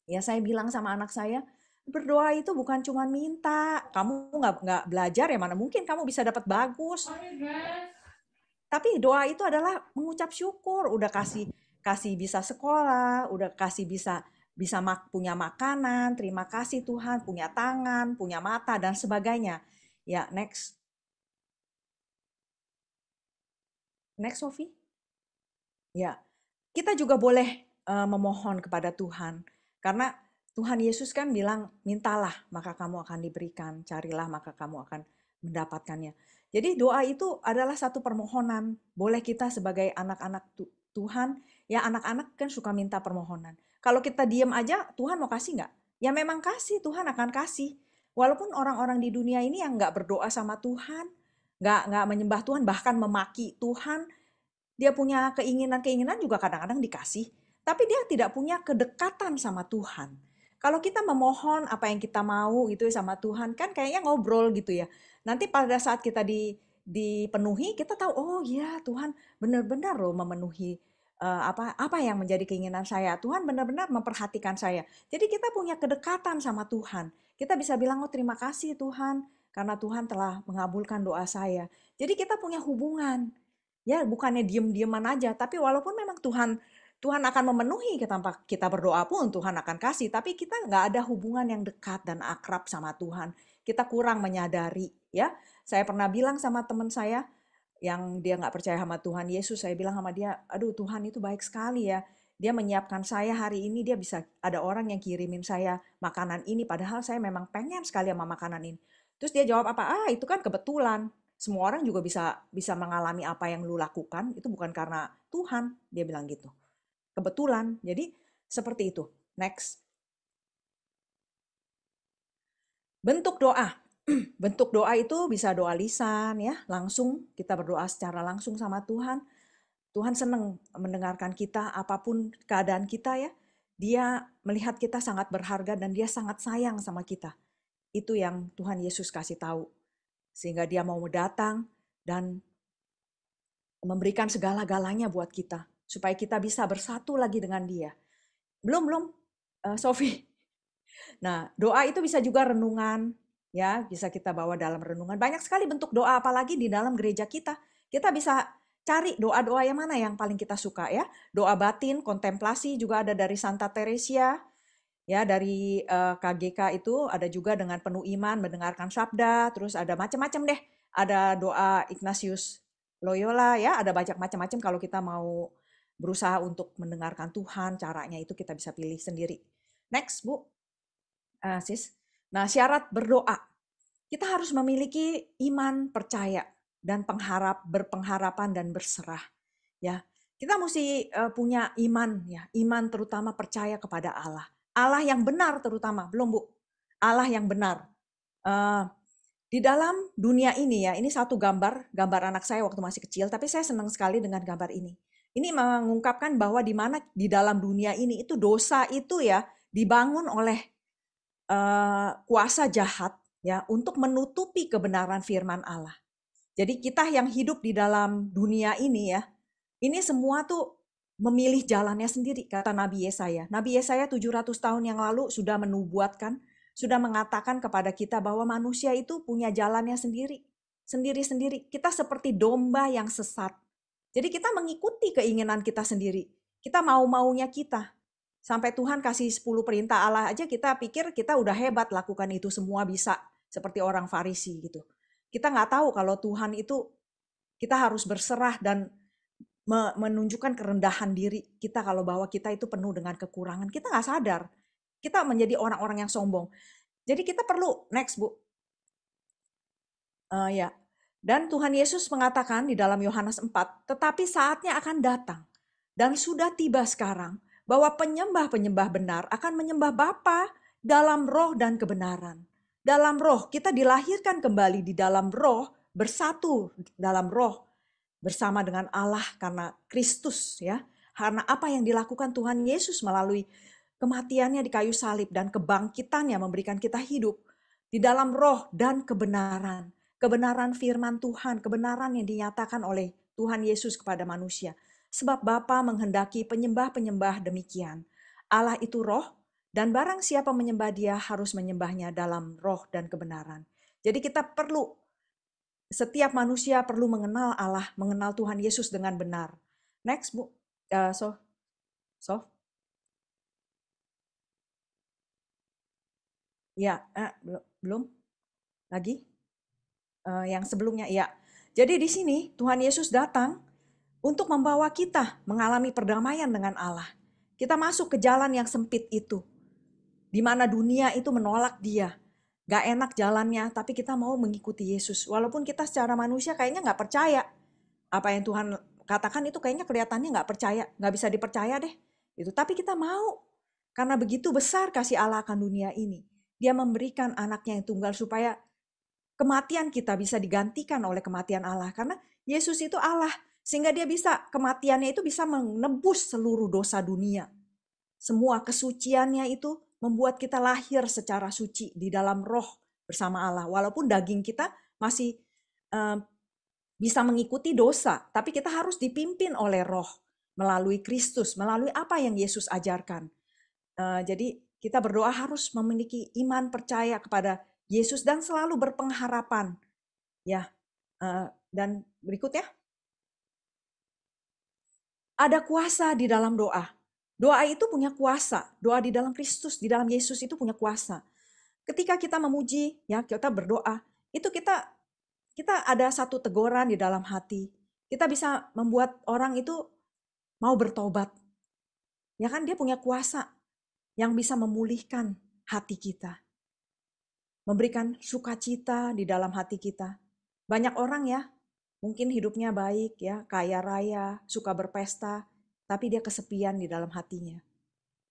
Ya saya bilang sama anak saya, berdoa itu bukan cuma minta. Kamu nggak belajar ya mana mungkin kamu bisa dapat bagus. Tapi doa itu adalah mengucap syukur, udah kasih bisa sekolah, udah kasih bisa punya makanan, terima kasih Tuhan, punya tangan, punya mata dan sebagainya. Ya, next. Next, Sophie. Ya, kita juga boleh memohon kepada Tuhan. Karena Tuhan Yesus kan bilang, mintalah maka kamu akan diberikan, carilah maka kamu akan mendapatkannya. Jadi doa itu adalah satu permohonan. Boleh kita sebagai anak-anak Tuhan, ya anak-anak kan suka minta permohonan. Kalau kita diam aja, Tuhan mau kasih nggak? Ya memang kasih, Tuhan akan kasih. Walaupun orang-orang di dunia ini yang nggak berdoa sama Tuhan, nggak menyembah Tuhan, bahkan memaki Tuhan, dia punya keinginan-keinginan juga kadang-kadang dikasih. Tapi dia tidak punya kedekatan sama Tuhan. Kalau kita memohon apa yang kita mau gitu sama Tuhan, kan kayaknya ngobrol gitu ya. Nanti pada saat kita dipenuhi, kita tahu, oh ya Tuhan benar-benar loh memenuhi apa yang menjadi keinginan saya. Tuhan benar-benar memperhatikan saya. Jadi kita punya kedekatan sama Tuhan. Kita bisa bilang, oh terima kasih Tuhan, karena Tuhan telah mengabulkan doa saya. Jadi kita punya hubungan. Ya bukannya diem-dieman aja, tapi walaupun memang Tuhan akan memenuhi tanpa kita berdoa pun Tuhan akan kasih, tapi kita nggak ada hubungan yang dekat dan akrab sama Tuhan. Kita kurang menyadari ya. Saya pernah bilang sama teman saya yang dia nggak percaya sama Tuhan Yesus, saya bilang sama dia, aduh Tuhan itu baik sekali ya. Dia menyiapkan saya hari ini, dia bisa ada orang yang kirimin saya makanan ini, padahal saya memang pengen sekali sama makanan ini. Terus dia jawab apa? Itu kan kebetulan. Semua orang juga bisa mengalami apa yang lu lakukan, itu bukan karena Tuhan, dia bilang gitu. Kebetulan. Jadi seperti itu. Next. Bentuk doa. Bentuk doa itu bisa doa lisan ya, langsung kita berdoa secara langsung sama Tuhan. Tuhan senang mendengarkan kita apapun keadaan kita ya. Dia melihat kita sangat berharga dan dia sangat sayang sama kita. Itu yang Tuhan Yesus kasih tahu. Sehingga dia mau datang dan memberikan segala-galanya buat kita. Supaya kita bisa bersatu lagi dengan dia. Belum, Sophie. Nah, doa itu bisa juga renungan, ya, bisa kita bawa dalam renungan. Banyak sekali bentuk doa, apalagi di dalam gereja kita. Kita bisa cari doa-doa yang mana yang paling kita suka ya. Doa batin, kontemplasi juga ada dari Santa Teresia, ya dari KGK itu ada juga dengan penuh iman mendengarkan sabda, terus ada macam-macam deh. Ada doa Ignatius Loyola ya, ada banyak macam-macam kalau kita mau berusaha untuk mendengarkan Tuhan, caranya itu kita bisa pilih sendiri. Next, Bu. Sis. Nah, syarat berdoa. Kita harus memiliki iman, percaya, dan berpengharapan dan berserah. Ya, kita mesti punya iman, ya, iman terutama percaya kepada Allah. Allah yang benar terutama, belum Bu? Allah yang benar. Di dalam dunia ini ya, ini satu gambar anak saya waktu masih kecil, tapi saya senang sekali dengan gambar ini. Ini mengungkapkan bahwa di mana di dalam dunia ini itu dosa itu ya dibangun oleh kuasa jahat ya untuk menutupi kebenaran firman Allah. Jadi kita yang hidup di dalam dunia ini ya, ini semua tuh memilih jalannya sendiri, kata Nabi Yesaya. Nabi Yesaya 700 tahun yang lalu sudah menubuatkan, sudah mengatakan kepada kita bahwa manusia itu punya jalannya sendiri. Sendiri-sendiri. Kita seperti domba yang sesat. Jadi kita mengikuti keinginan kita sendiri. Kita mau-maunya kita. Sampai Tuhan kasih 10 perintah Allah aja kita pikir kita udah hebat lakukan itu semua bisa. Seperti orang Farisi gitu. Kita nggak tahu kalau Tuhan itu kita harus berserah dan menunjukkan kerendahan diri kita kalau bahwa kita itu penuh dengan kekurangan. Kita nggak sadar. Kita menjadi orang-orang yang sombong. Jadi kita perlu, next Bu. Ya. Dan Tuhan Yesus mengatakan di dalam Yohanes 4, tetapi saatnya akan datang dan sudah tiba sekarang bahwa penyembah-penyembah benar akan menyembah Bapa dalam roh dan kebenaran. Dalam roh, kita dilahirkan kembali di dalam roh, bersatu dalam roh bersama dengan Allah karena Kristus ya. Karena apa yang dilakukan Tuhan Yesus melalui kematiannya di kayu salib dan kebangkitannya memberikan kita hidup di dalam roh dan kebenaran. Kebenaran firman Tuhan, kebenaran yang dinyatakan oleh Tuhan Yesus kepada manusia. Sebab Bapa menghendaki penyembah-penyembah demikian. Allah itu roh, dan barang siapa menyembah dia harus menyembahnya dalam roh dan kebenaran. Jadi kita perlu, setiap manusia perlu mengenal Allah, mengenal Tuhan Yesus dengan benar. Next, Bu. Ya, belum? Lagi? Yang sebelumnya, ya. Jadi di sini Tuhan Yesus datang untuk membawa kita mengalami perdamaian dengan Allah. Kita masuk ke jalan yang sempit itu, di mana dunia itu menolak dia. Gak enak jalannya, tapi kita mau mengikuti Yesus. Walaupun kita secara manusia kayaknya gak percaya. Apa yang Tuhan katakan itu kayaknya kelihatannya gak percaya, gak bisa dipercaya deh. Itu. Tapi kita mau, karena begitu besar kasih Allah akan dunia ini. Dia memberikan anaknya yang tunggal supaya kematian kita bisa digantikan oleh kematian Allah. Karena Yesus itu Allah. Sehingga dia bisa, kematiannya itu bisa menebus seluruh dosa dunia. Semua kesuciannya itu membuat kita lahir secara suci di dalam roh bersama Allah. Walaupun daging kita masih bisa mengikuti dosa. Tapi kita harus dipimpin oleh roh. Melalui Kristus, melalui apa yang Yesus ajarkan. Jadi kita berdoa harus memiliki iman percaya kepada Yesus dan selalu berpengharapan. Ya, dan berikutnya. Ada kuasa di dalam doa. Doa itu punya kuasa. Doa di dalam Kristus, di dalam Yesus itu punya kuasa. Ketika kita memuji, ya kita berdoa, itu kita ada satu teguran di dalam hati. Kita bisa membuat orang itu mau bertobat. Ya kan dia punya kuasa yang bisa memulihkan hati kita. Memberikan sukacita di dalam hati kita. Banyak orang ya, mungkin hidupnya baik ya, kaya raya, suka berpesta, tapi dia kesepian di dalam hatinya.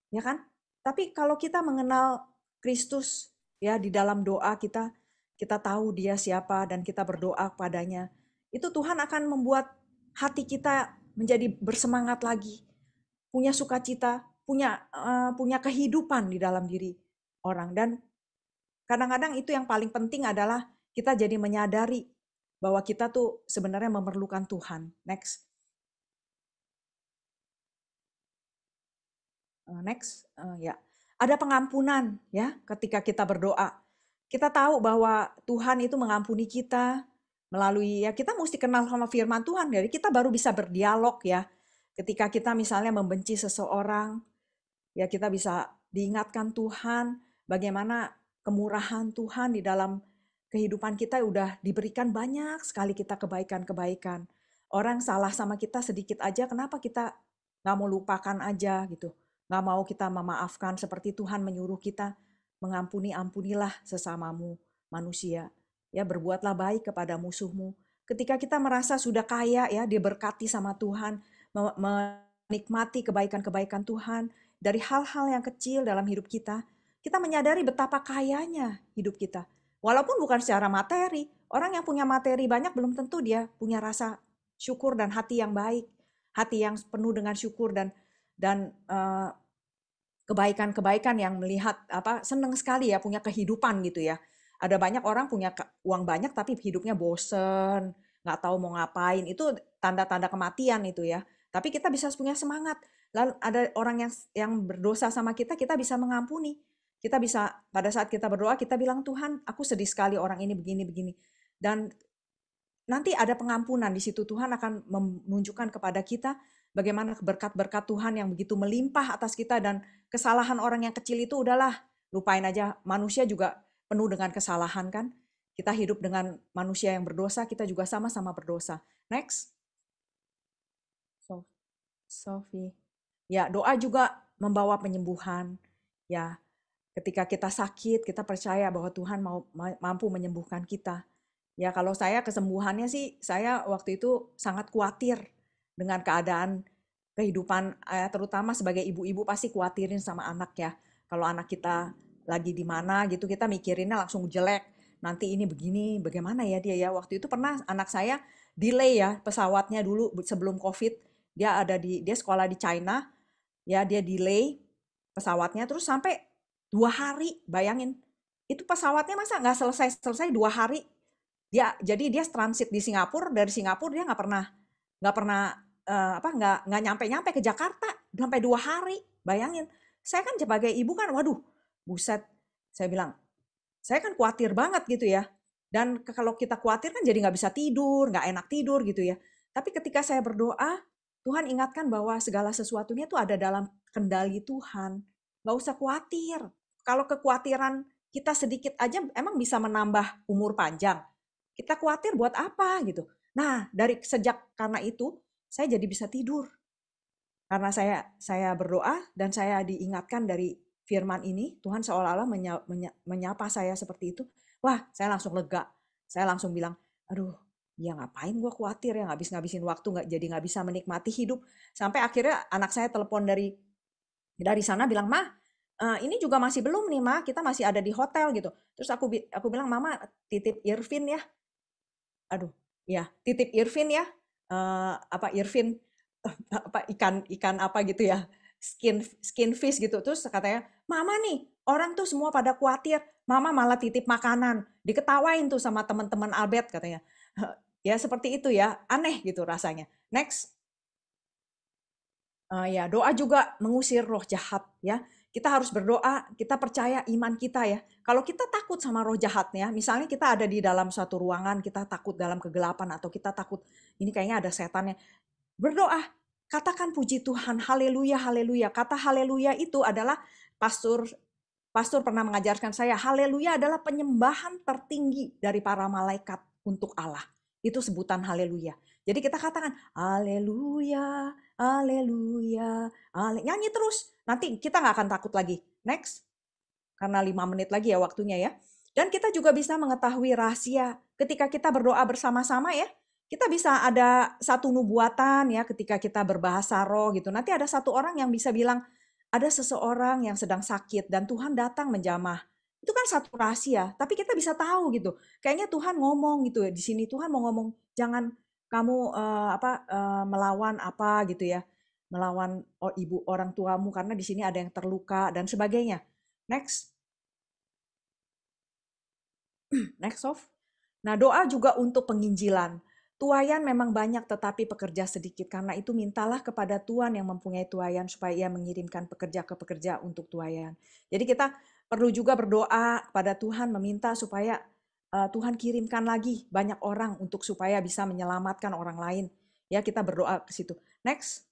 Ya kan? Tapi kalau kita mengenal Kristus, Ya, di dalam doa kita tahu Dia siapa dan kita berdoa padanya. Itu Tuhan akan membuat hati kita menjadi bersemangat lagi, punya sukacita, punya kehidupan di dalam diri orang. Dan kadang-kadang itu yang paling penting adalah kita jadi menyadari bahwa kita tuh sebenarnya memerlukan Tuhan. Next. Ya. Ada pengampunan ya ketika kita berdoa. Kita tahu bahwa Tuhan itu mengampuni kita melalui, ya kita mesti kenal sama firman Tuhan. Jadi kita baru bisa berdialog ya. Ketika kita misalnya membenci seseorang, ya kita bisa diingatkan Tuhan bagaimana kemurahan Tuhan di dalam kehidupan kita udah diberikan banyak sekali kita kebaikan-kebaikan. Orang salah sama kita sedikit aja, kenapa kita nggak mau lupakan aja gitu. Nggak mau kita memaafkan seperti Tuhan menyuruh kita mengampuni, ampunilah sesamamu manusia. Ya, berbuatlah baik kepada musuhmu. Ketika kita merasa sudah kaya ya, diberkati sama Tuhan, menikmati kebaikan-kebaikan Tuhan, dari hal-hal yang kecil dalam hidup kita menyadari betapa kayanya hidup kita. Walaupun bukan secara materi, orang yang punya materi banyak belum tentu dia punya rasa syukur dan hati yang baik, hati yang penuh dengan syukur dan kebaikan-kebaikan yang melihat senang sekali ya punya kehidupan gitu ya. Ada banyak orang punya uang banyak tapi hidupnya bosen, nggak tahu mau ngapain. Itu tanda-tanda kematian itu ya. Tapi kita bisa punya semangat. Lalu ada orang yang berdosa sama kita bisa mengampuni. Kita bisa pada saat kita berdoa kita bilang, Tuhan, aku sedih sekali orang ini begini-begini. Dan nanti ada pengampunan di situ. Tuhan akan menunjukkan kepada kita bagaimana berkat-berkat Tuhan yang begitu melimpah atas kita, dan kesalahan orang yang kecil itu udahlah, lupain aja. Manusia juga penuh dengan kesalahan kan. Kita hidup dengan manusia yang berdosa, kita juga sama-sama berdosa. Next. Sophie. Ya, doa juga membawa penyembuhan. Ya, ketika kita sakit, kita percaya bahwa Tuhan mampu menyembuhkan kita. Ya, kalau saya kesembuhannya sih, saya waktu itu sangat khawatir dengan keadaan kehidupan, terutama sebagai ibu-ibu pasti khawatirin sama anak ya. Kalau anak kita lagi di mana gitu, kita mikirinnya langsung jelek. Nanti ini begini, bagaimana ya dia ya. Waktu itu pernah anak saya delay ya pesawatnya dulu sebelum COVID. Dia sekolah di China, ya dia delay pesawatnya terus sampai 2 hari, bayangin. Itu pesawatnya masa nggak selesai 2 hari. Jadi dia transit di Singapura, dari Singapura dia nggak nyampe ke Jakarta sampai 2 hari, bayangin. Saya kan sebagai ibu kan, waduh, buset. Saya bilang, saya kan khawatir banget gitu ya. Dan kalau kita khawatir kan jadi nggak bisa tidur, nggak enak tidur gitu ya. Tapi ketika saya berdoa, Tuhan ingatkan bahwa segala sesuatunya itu ada dalam kendali Tuhan. Nggak usah khawatir. Kalau kekhawatiran kita sedikit aja emang bisa menambah umur panjang. Kita khawatir buat apa gitu. Nah, karena itu saya jadi bisa tidur. Karena saya berdoa dan saya diingatkan dari firman ini, Tuhan seolah-olah menyapa saya seperti itu. Wah, saya langsung lega. Saya langsung bilang, aduh, ya ngapain gue khawatir ya, ngabisin waktu, jadi nggak bisa menikmati hidup. Sampai akhirnya anak saya telepon dari sana bilang, Ma, ini juga masih belum nih, Ma, kita masih ada di hotel gitu. Terus aku bilang, Mama titip Irvin ya. Aduh, ya titip Irvin ya. Irvin ikan apa gitu ya, skin fish gitu. Terus katanya, Mama nih, orang tuh semua pada khawatir, Mama malah titip makanan, diketawain tuh sama teman-teman Albert katanya. Ya seperti itu ya, aneh gitu rasanya. Next. Ya, doa juga mengusir roh jahat ya. Kita harus berdoa, kita percaya iman kita ya. Kalau kita takut sama roh jahatnya, misalnya kita ada di dalam suatu ruangan, kita takut dalam kegelapan, atau kita takut ini kayaknya ada setannya. Berdoa, katakan puji Tuhan, haleluya, haleluya. Kata haleluya itu adalah pastor pernah mengajarkan saya, haleluya adalah penyembahan tertinggi dari para malaikat untuk Allah. Itu sebutan haleluya. Jadi kita katakan haleluya, haleluya, nyanyi terus. Nanti kita nggak akan takut lagi. Next. Karena 5 menit lagi ya waktunya ya. Dan kita juga bisa mengetahui rahasia ketika kita berdoa bersama-sama ya. Kita bisa ada satu nubuatan ya ketika kita berbahasa roh gitu. Nanti ada satu orang yang bisa bilang, ada seseorang yang sedang sakit dan Tuhan datang menjamah Itu kan satu rahasia, tapi kita bisa tahu gitu. Kayaknya Tuhan ngomong gitu ya, di sini Tuhan mau ngomong, jangan kamu melawan apa gitu ya, melawan ibu orang tuamu karena di sini ada yang terluka dan sebagainya. Next, next off. Nah, doa juga untuk penginjilan. Tuayan memang banyak tetapi pekerja sedikit. Karena itu mintalah kepada Tuhan yang mempunyai tuayan supaya ia mengirimkan pekerja ke pekerja untuk tuayan. Jadi kita perlu juga berdoa kepada Tuhan meminta supaya Tuhan kirimkan lagi banyak orang untuk supaya bisa menyelamatkan orang lain. Ya, kita berdoa ke situ. Next.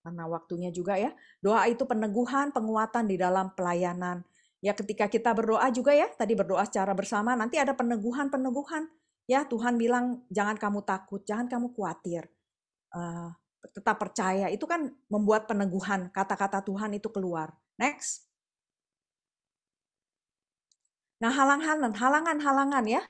Karena waktunya juga ya. Doa itu peneguhan, penguatan di dalam pelayanan. Ya, ketika kita berdoa juga ya, tadi berdoa secara bersama, nanti ada peneguhan-peneguhan. Ya, Tuhan bilang jangan kamu takut, jangan kamu khawatir. Tetap percaya, itu kan membuat peneguhan, kata-kata Tuhan itu keluar. Next. Nah, halangan ya.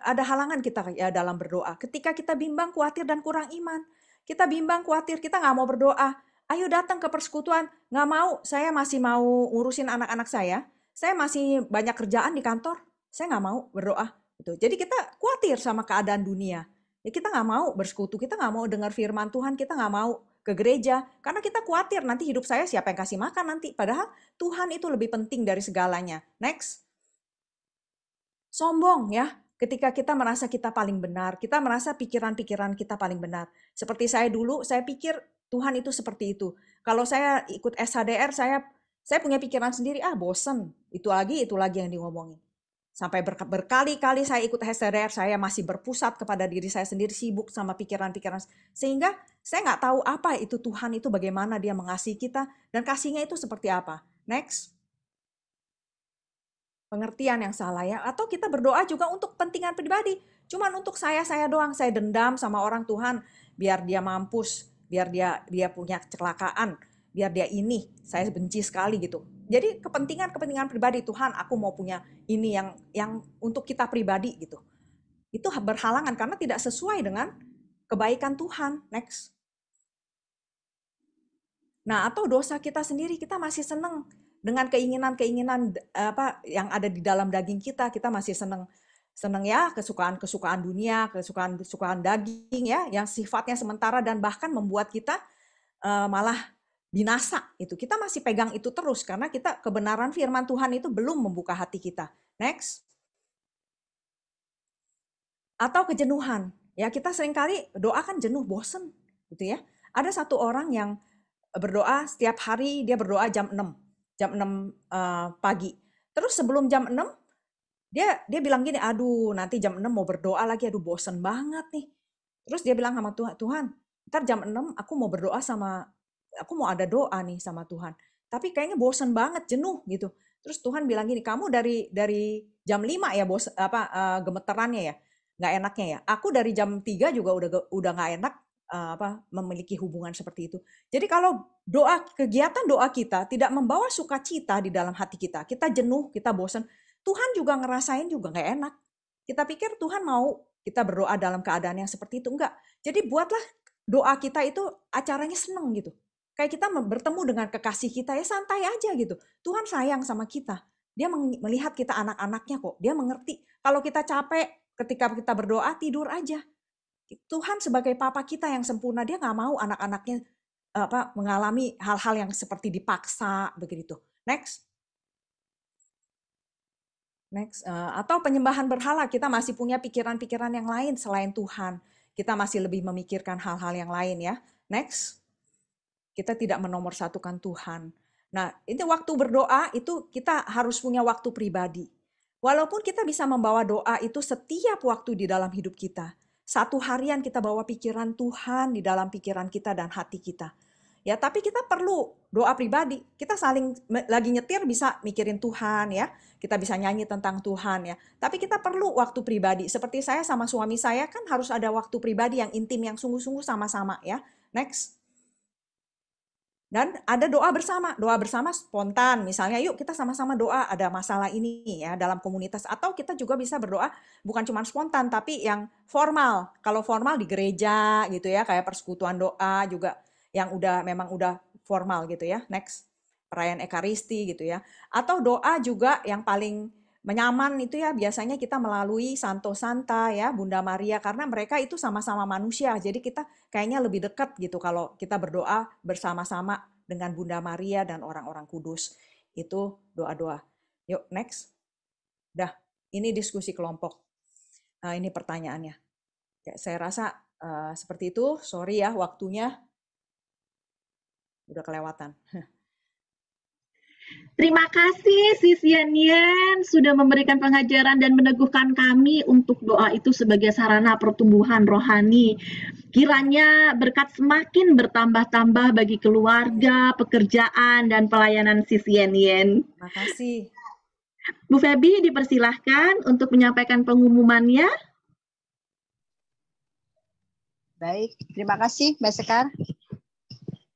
Ada halangan kita ya dalam berdoa. Ketika kita bimbang, khawatir, dan kurang iman. Kita bimbang, khawatir, kita nggak mau berdoa. Ayo datang ke persekutuan. Nggak mau, saya masih mau ngurusin anak-anak saya. Saya masih banyak kerjaan di kantor. Saya nggak mau berdoa. Gitu. Jadi kita khawatir sama keadaan dunia. Ya kita nggak mau bersekutu, kita nggak mau dengar firman Tuhan, kita nggak mau ke gereja. Karena kita khawatir nanti hidup saya siapa yang kasih makan nanti. Padahal Tuhan itu lebih penting dari segalanya. Next. Sombong ya. Ketika kita merasa kita paling benar, kita merasa pikiran-pikiran kita paling benar. Seperti saya dulu, saya pikir Tuhan itu seperti itu. Kalau saya ikut SHDR, saya punya pikiran sendiri, bosen. Itu lagi yang diomongin. Sampai berkali-kali saya ikut SHDR, saya masih berpusat kepada diri saya sendiri, sibuk sama pikiran-pikiran. Sehingga saya nggak tahu apa itu Tuhan itu, bagaimana dia mengasihi kita, dan kasihnya itu seperti apa. Next. Pengertian yang salah ya, atau kita berdoa juga untuk kepentingan pribadi, cuman untuk saya doang, saya dendam sama orang, Tuhan biar dia mampus, biar dia punya kecelakaan, biar dia ini, saya benci sekali gitu. Jadi kepentingan pribadi, Tuhan aku mau punya ini yang untuk kita pribadi gitu. Itu berhalangan karena tidak sesuai dengan kebaikan Tuhan. Next. Nah, atau dosa kita sendiri, kita masih senang dengan keinginan-keinginan apa yang ada di dalam daging kita masih senang ya, kesukaan dunia, kesukaan daging ya, yang sifatnya sementara dan bahkan membuat kita malah binasa. Itu kita masih pegang itu terus karena kita kebenaran firman Tuhan itu belum membuka hati kita. Next. Atau kejenuhan. Ya, kita seringkali doa kan jenuh, bosen gitu ya. Ada satu orang yang berdoa setiap hari, dia berdoa jam 6 pagi. Terus sebelum jam 6 dia bilang gini, aduh nanti jam 6 mau berdoa lagi, aduh bosen banget nih. Terus dia bilang sama Tuhan, ntar jam 6 aku mau berdoa aku mau ada doa nih sama Tuhan. Tapi kayaknya bosen banget, jenuh gitu. Terus Tuhan bilang gini, kamu dari jam 5 ya gemeterannya ya, nggak enaknya ya. Aku dari jam 3 juga udah nggak enak memiliki hubungan seperti itu. Jadi kalau kegiatan doa kita tidak membawa sukacita di dalam hati kita jenuh, kita bosan, Tuhan juga ngerasain juga nggak enak. Kita pikir Tuhan mau kita berdoa dalam keadaan yang seperti itu, enggak. Jadi buatlah doa kita itu acaranya seneng gitu. Kayak kita bertemu dengan kekasih kita ya santai aja gitu. Tuhan sayang sama kita. Dia melihat kita anak-anaknya kok. Dia mengerti. Kalau kita capek ketika kita berdoa, tidur aja. Tuhan sebagai papa kita yang sempurna, dia nggak mau anak-anaknya mengalami hal-hal yang seperti dipaksa begitu. Next. Atau penyembahan berhala, kita masih punya pikiran-pikiran yang lain selain Tuhan. Kita masih lebih memikirkan hal-hal yang lain ya. Next. Kita tidak menomorsatukan Tuhan. Nah, ini waktu berdoa itu kita harus punya waktu pribadi. Walaupun kita bisa membawa doa itu setiap waktu di dalam hidup kita. Satu harian kita bawa pikiran Tuhan di dalam pikiran kita dan hati kita. Ya, tapi kita perlu doa pribadi. Kita saling lagi nyetir bisa mikirin Tuhan ya. Kita bisa nyanyi tentang Tuhan ya. Tapi kita perlu waktu pribadi. Seperti saya sama suami saya kan harus ada waktu pribadi yang intim, yang sungguh-sungguh sama-sama ya. Next. Dan ada doa bersama spontan. Misalnya yuk kita sama-sama doa ada masalah ini ya dalam komunitas. Atau kita juga bisa berdoa bukan cuma spontan tapi yang formal. Kalau formal di gereja gitu ya, kayak persekutuan doa juga yang memang udah formal gitu ya. Next. perayaan Ekaristi gitu ya. Atau doa juga yang paling menyaman itu ya biasanya kita melalui Santo Santa ya, Bunda Maria, karena mereka itu sama-sama manusia. Jadi kita kayaknya lebih dekat gitu kalau kita berdoa bersama-sama dengan Bunda Maria dan orang-orang kudus. Itu doa-doa. Yuk next. Dah, ini diskusi kelompok. Nah, ini pertanyaannya. Ya, saya rasa seperti itu. Sorry ya waktunya udah kelewatan. Terima kasih Sis Yen sudah memberikan pengajaran dan meneguhkan kami untuk doa itu sebagai sarana pertumbuhan rohani. Kiranya berkat semakin bertambah-tambah bagi keluarga, pekerjaan, dan pelayanan Sis Yen. Terima kasih. Bu Febi dipersilahkan untuk menyampaikan pengumumannya. Baik, terima kasih Mbak Sekar.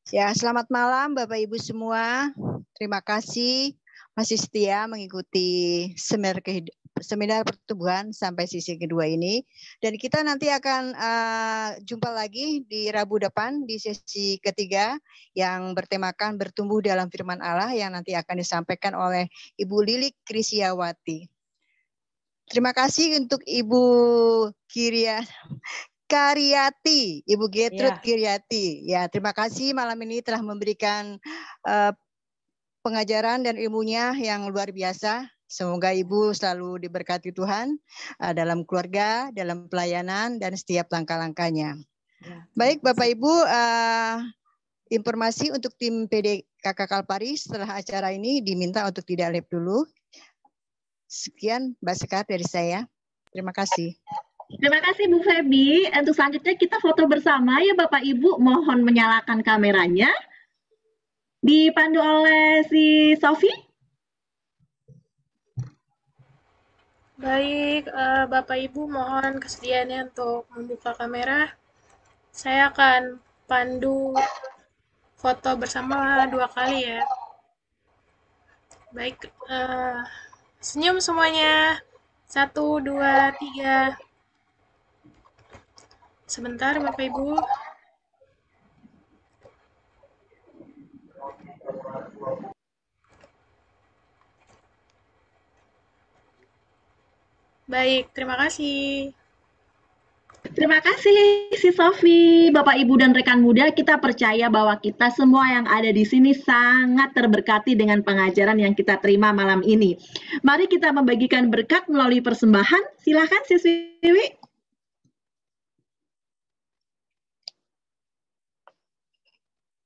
Ya, selamat malam Bapak Ibu semua. Terima kasih masih setia mengikuti seminar pertumbuhan sampai sisi kedua ini. Dan kita nanti akan jumpa lagi di Rabu depan di sesi ketiga yang bertemakan bertumbuh dalam firman Allah yang nanti akan disampaikan oleh Ibu Lilik Krisyawati. Terima kasih untuk Ibu Karyati, Ibu Gertrude Kiryati. Ya, terima kasih malam ini telah memberikan pengajaran dan ilmunya yang luar biasa. Semoga Ibu selalu diberkati Tuhan dalam keluarga, dalam pelayanan, dan setiap langkah-langkahnya. Ya, baik Bapak Ibu, informasi untuk tim PDKK Kalpari setelah acara ini diminta untuk tidak live dulu. Sekian Mbak Sekar dari saya. Terima kasih. Terima kasih Bu Febi. Untuk selanjutnya kita foto bersama ya Bapak Ibu. Mohon menyalakan kameranya. Dipandu oleh si Sofi. Baik, Bapak Ibu mohon kesediaannya untuk membuka kamera. Saya akan pandu foto bersama 2 kali ya. Baik, senyum semuanya. 1, 2, 3. Sebentar Bapak Ibu. Baik, terima kasih. Terima kasih si Sofi, Bapak Ibu dan rekan muda. Kita percaya bahwa kita semua yang ada di sini sangat terberkati dengan pengajaran yang kita terima malam ini. Mari kita membagikan berkat melalui persembahan. Silakan Sis Wiwi.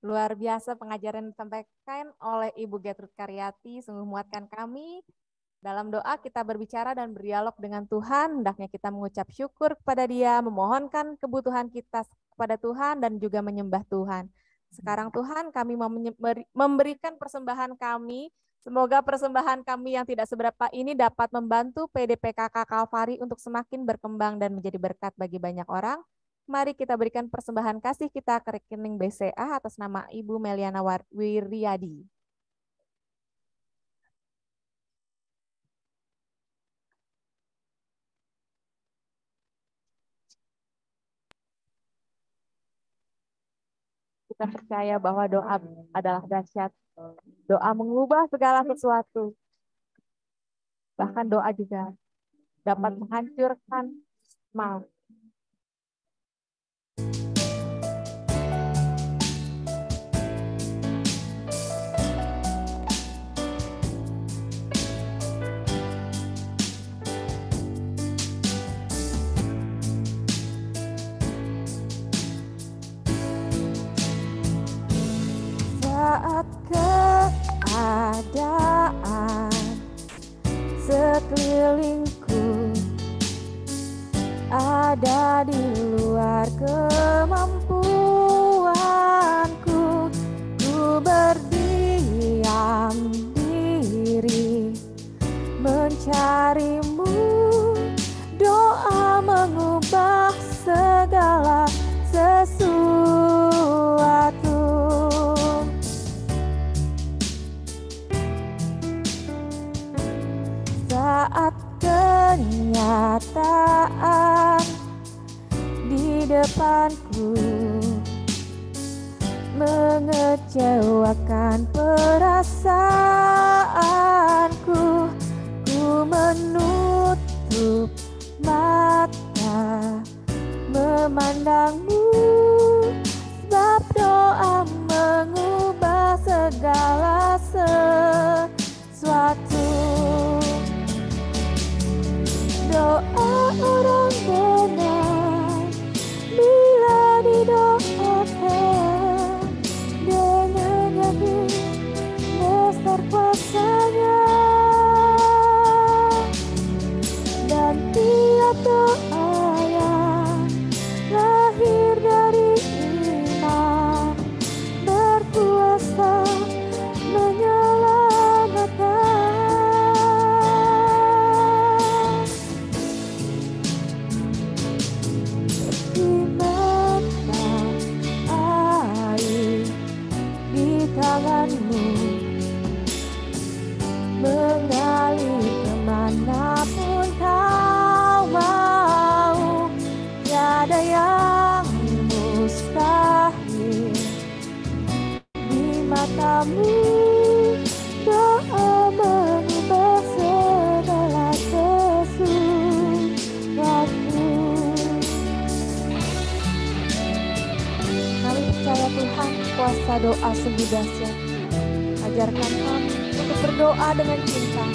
Luar biasa pengajaran yang disampaikan oleh Ibu Gertrude Karyati, sungguh menguatkan kami. Dalam doa kita berbicara dan berdialog dengan Tuhan, hendaknya kita mengucap syukur kepada Dia, memohonkan kebutuhan kita kepada Tuhan dan juga menyembah Tuhan. Sekarang Tuhan kami mau memberikan persembahan kami. Semoga persembahan kami yang tidak seberapa ini dapat membantu PDPKK Kalvari untuk semakin berkembang dan menjadi berkat bagi banyak orang. Mari kita berikan persembahan kasih kita ke rekening BCA atas nama Ibu Meliana Wiryadi. Kita percaya bahwa doa adalah dahsyat. Doa mengubah segala sesuatu. Bahkan doa juga dapat menghancurkan maut. Saat keadaan sekelilingku ada di luar kemampuanku, ku berdiam diri mencarimu. Doa mengubah segala sesuatu. Saat kenyataan di depanku mengecewakan perasaanku. Ku menutup mata memandangmu, sebab doa mengubah segala sesuatu. Doa orang benar bila didoakan dengan yakin besar kuasanya, dan tiap doa yang lahir dari iman berkuasa menyelamatkan. Di mata air di tanganmu, mengalir kemanapun kau mau, tiada yang mustahil di matamu. Doa mengubah segala sesuatu. Kami percaya Tuhan, kuasa doa sungguh dahsyat. Ajarkan kami untuk berdoa dengan cinta.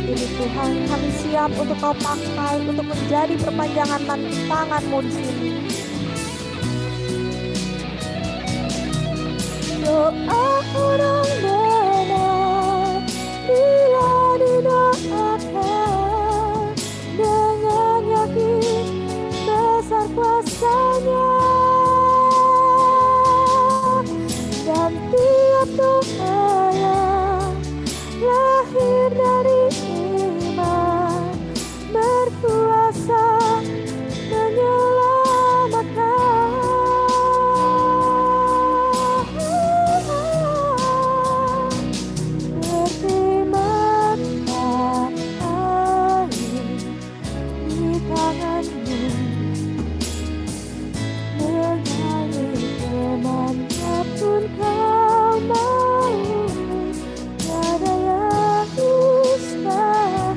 Ini Tuhan, kami siap untuk Kau pakai untuk menjadi perpanjangan tangan-Mu di sini. Doa orang benar bila didoakan dengan yakin besar kuasanya, dan tiap doa yang lahir dari iman berkuasa menyelamatkan. Seperti mata air di tanganmu, mengalir kemanapun kau mau, tiada yang mustahil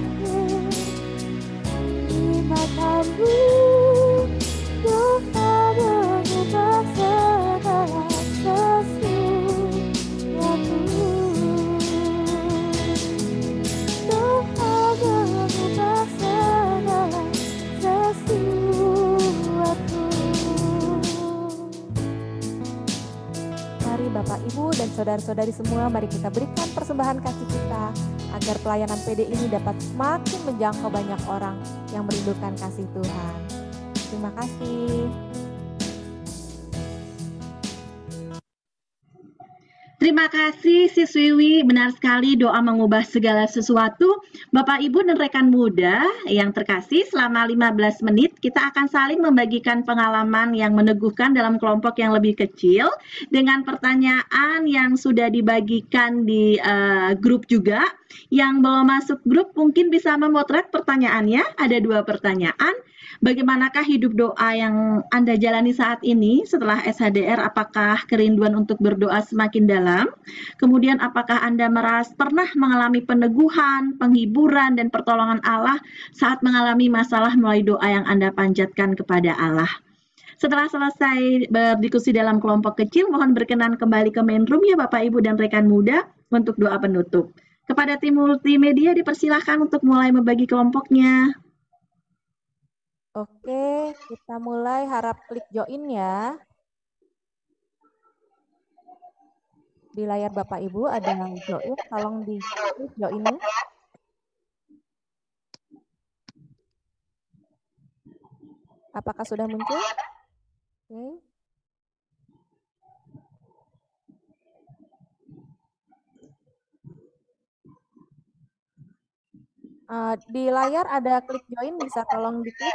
di matamu. Doa mengubah segala sesuatu. Doa mengubah segala sesuatu. Mari Bapak, Ibu, dan saudara-saudari semua, mari kita berikan persembahan kasih kita agar pelayanan PD ini dapat semakin menjangkau banyak orang yang merindukan kasih Tuhan. Terima kasih. Terima kasih Sis Wiwi, benar sekali doa mengubah segala sesuatu. Bapak, Ibu, dan rekan muda yang terkasih, selama 15 menit kita akan saling membagikan pengalaman yang meneguhkan dalam kelompok yang lebih kecil dengan pertanyaan yang sudah dibagikan di grup juga. Yang belum masuk grup mungkin bisa memotret pertanyaannya, ada 2 pertanyaan. Bagaimanakah hidup doa yang Anda jalani saat ini setelah SHDR? Apakah kerinduan untuk berdoa semakin dalam? Kemudian apakah Anda pernah mengalami peneguhan, penghiburan, dan pertolongan Allah saat mengalami masalah melalui doa yang Anda panjatkan kepada Allah? Setelah selesai berdiskusi dalam kelompok kecil, mohon berkenan kembali ke main room ya Bapak, Ibu, dan rekan muda untuk doa penutup. Kepada tim multimedia dipersilahkan untuk mulai membagi kelompoknya. Oke, kita mulai, harap klik join ya. Di layar Bapak Ibu ada yang join, tolong di klik joinnya. Apakah sudah muncul? Oke. Di layar ada klik join, bisa tolong diklik.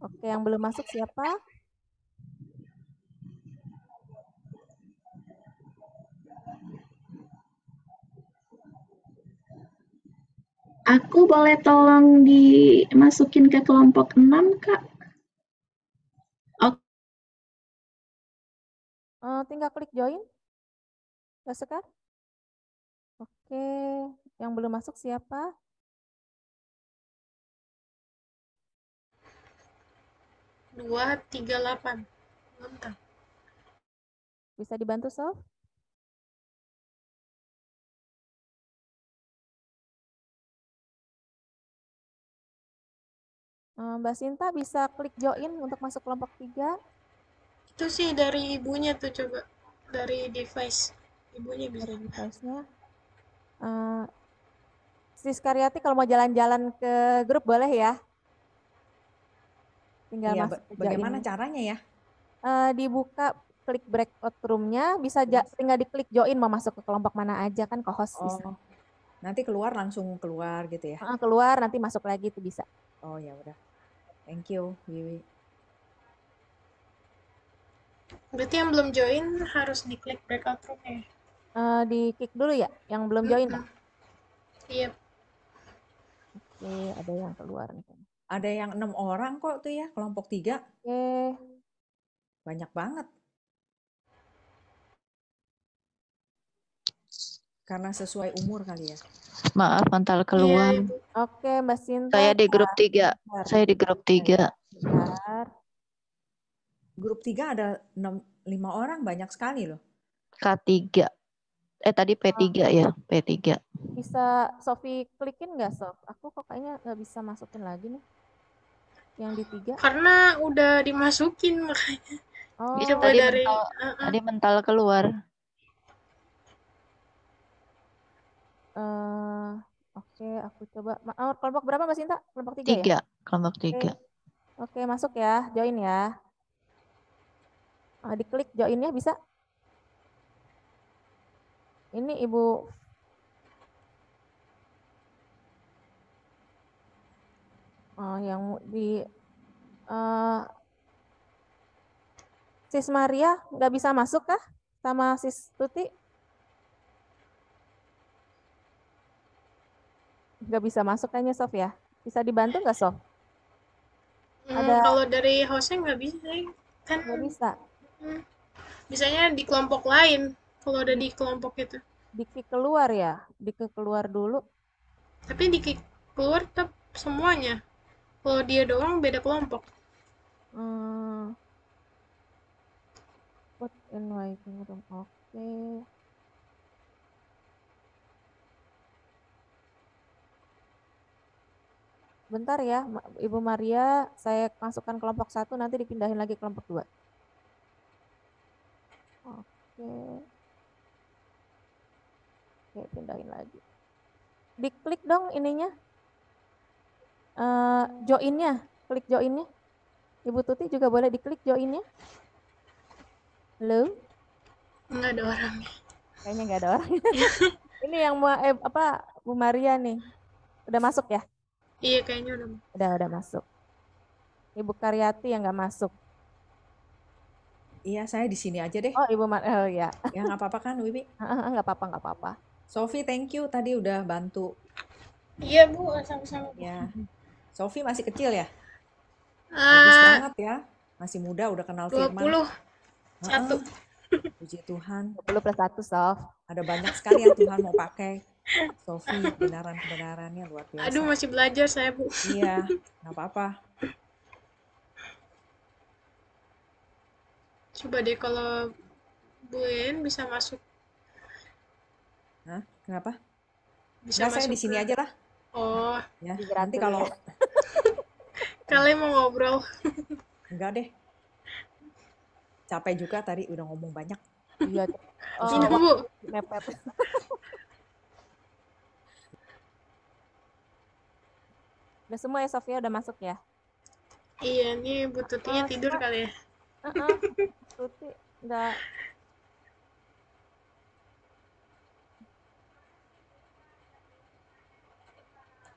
Oke, yang belum masuk siapa? Aku boleh tolong dimasukin ke kelompok 6, Kak? Mbak Sekar? Oke, yang belum masuk siapa? Dua, 38. Mantap. Bisa dibantu, Sof? Mbak Sinta bisa klik join untuk masuk kelompok 3. Itu sih dari ibunya tuh coba. Dari device. Ibunya bisa. Dari device-nya. Sis Karyati kalau mau jalan-jalan ke grup boleh ya. Tinggal Iya, masuk ke bagaimana join. caranya ya? Dibuka klik breakout room-nya, bisa tinggal diklik join mau masuk ke kelompok mana aja kan co-host bisa. Oh, nanti keluar langsung keluar gitu ya? Keluar nanti masuk lagi itu bisa. Oh ya udah. Thank you, Wiwi. Berarti yang belum join harus diklik breakout room-nya. Di-klik dulu ya, yang belum join ya? Iya. Oke, ada yang keluar nih. Ada yang 6 orang kok tuh ya, kelompok 3. Oke. Banyak banget. Karena sesuai umur kali ya. Maaf, mental keluar. Iya, Ibu. Oke, Mbak Sinta. Saya di grup 3. Bentar. Saya di grup 3. Bentar. Grup 3 ada 5 orang, banyak sekali loh. K3. Tadi P3 ya, P3. Bisa Sofi klikin nggak, Sof? Aku kok kayaknya nggak bisa masukin lagi nih. Yang di 3. Karena udah dimasukin makanya. Oh, Coba Tadi dari tadi mental keluar. oke, aku coba. Kelompok berapa Mbak Sinta? Kelompok 3 ya? 3, kelompok 3. Oke, masuk ya, join ya. Diklik joinnya bisa. Ini Ibu yang di Sis Maria nggak bisa masuk kah? Sama Sis Tuti? Nggak bisa masuk kayaknya, Sof ya. Bisa dibantu nggak, Sof? Kalau dari hostnya nggak bisa. Kan Nggak bisa. Bisanya di kelompok lain. Kalau udah di kelompok itu. Di-klik keluar ya? Di-klik keluar dulu. Tapi di keluar tetap semuanya. Kalau dia doang beda kelompok. Put in waiting room. Oke. Bentar ya, Ibu Maria, saya masukkan kelompok 1, nanti dipindahin lagi kelompok 2. Oke. Oke, pindahin lagi. Diklik dong ininya. Join-nya, klik join-nya. Ibu Tuti juga boleh diklik join-nya. Halo? Nggak ada orangnya. Kayaknya nggak ada orang. Ini yang Bu Maria nih. Udah masuk ya? Iya, kayaknya Udah masuk. Ibu Karyati yang nggak masuk. Iya, saya di sini aja deh. Oh, oh ya. Ya nggak apa-apa kan, Wiwi? Nggak apa-apa. Sofi, thank you tadi udah bantu. Iya, Bu, sama-sama. Ya. Sofi masih kecil ya? Bagus banget ya. Masih muda, udah kenal firman. 21. Puji Tuhan. 20 plus 1, Sof. Ada banyak sekali yang Tuhan mau pakai. Sofi, kebenaran-kebenarannya luar biasa. Aduh, masih belajar saya, Bu. Iya, nggak apa-apa. Coba deh kalau Bu En bisa masuk. Hah? Kenapa? Bisa Nggak, saya di sini aja lah. Oh, Ya, nanti kalau kalian mau ngobrol. enggak deh. Capek juga tadi udah ngomong banyak. Iya. Ini, Bu. Mepet. Udah semua ya, Sofia udah masuk ya? Iya, ini Bu Tutinya tidur kali ya. Tuti enggak.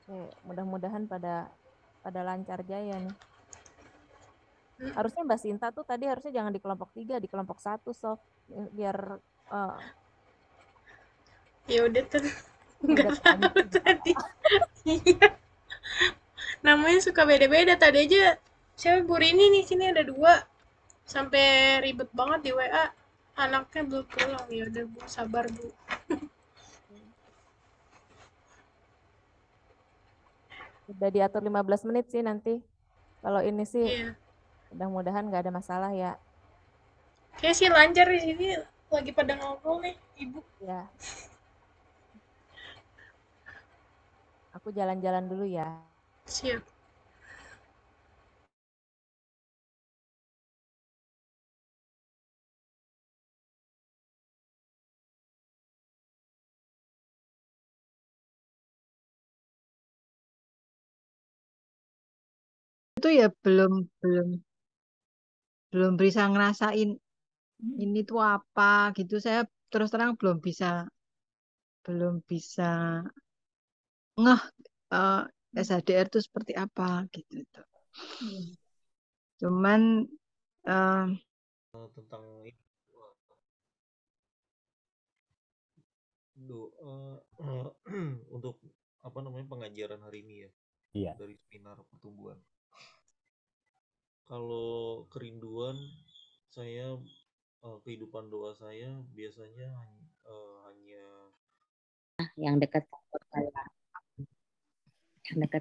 Oke, mudah-mudahan pada lancar jaya nih. Harusnya Mbak Sinta tuh tadi harusnya jangan di kelompok 3, di kelompok 1, Sof. Biar Ya udah tuh. Enggak tahu tadi. Iya. Namanya suka beda-beda. Tadi aja siapa Bu Rini nih, sini ada 2. Sampai ribet banget di WA. Anaknya belum pulang, ya udah Bu, sabar Bu. Udah diatur 15 menit sih nanti. Kalau ini sih Iya. mudah-mudahan nggak ada masalah ya. Kayaknya sih lancar di sini, lagi pada ngobrol nih, Ibu. Ya. Aku jalan-jalan dulu ya. Siap. Itu ya belum bisa ngerasain ini tuh apa gitu. Saya terus terang belum bisa ngeh eh, SHDR itu seperti apa gitu tuh. Cuman eh, tentang untuk apa namanya pengajaran hari ini ya. Iya. Dari seminar pertumbuhan. Kalau kerinduan saya kehidupan doa saya biasanya hanya yang dekat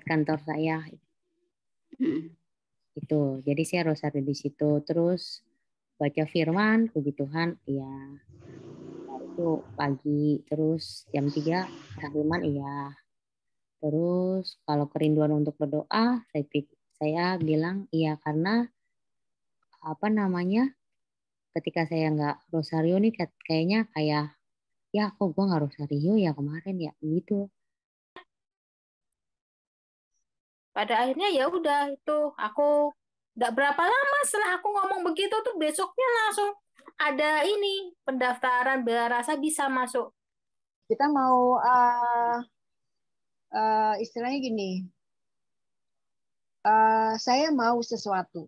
kantor saya, itu. Jadi saya rosari di situ, terus baca firman, puji Tuhan, ya itu pagi, terus jam 3 firman, iya. Terus kalau kerinduan untuk berdoa, saya bilang iya, karena apa namanya, ketika saya nggak rosario nih kayaknya kayak ya kok gue nggak rosario ya kemarin ya gitu. Pada akhirnya ya udah itu aku nggak berapa lama setelah aku ngomong begitu tuh besoknya langsung ada ini pendaftaran bela rasa bisa masuk. Kita mau istilahnya gini, saya mau sesuatu,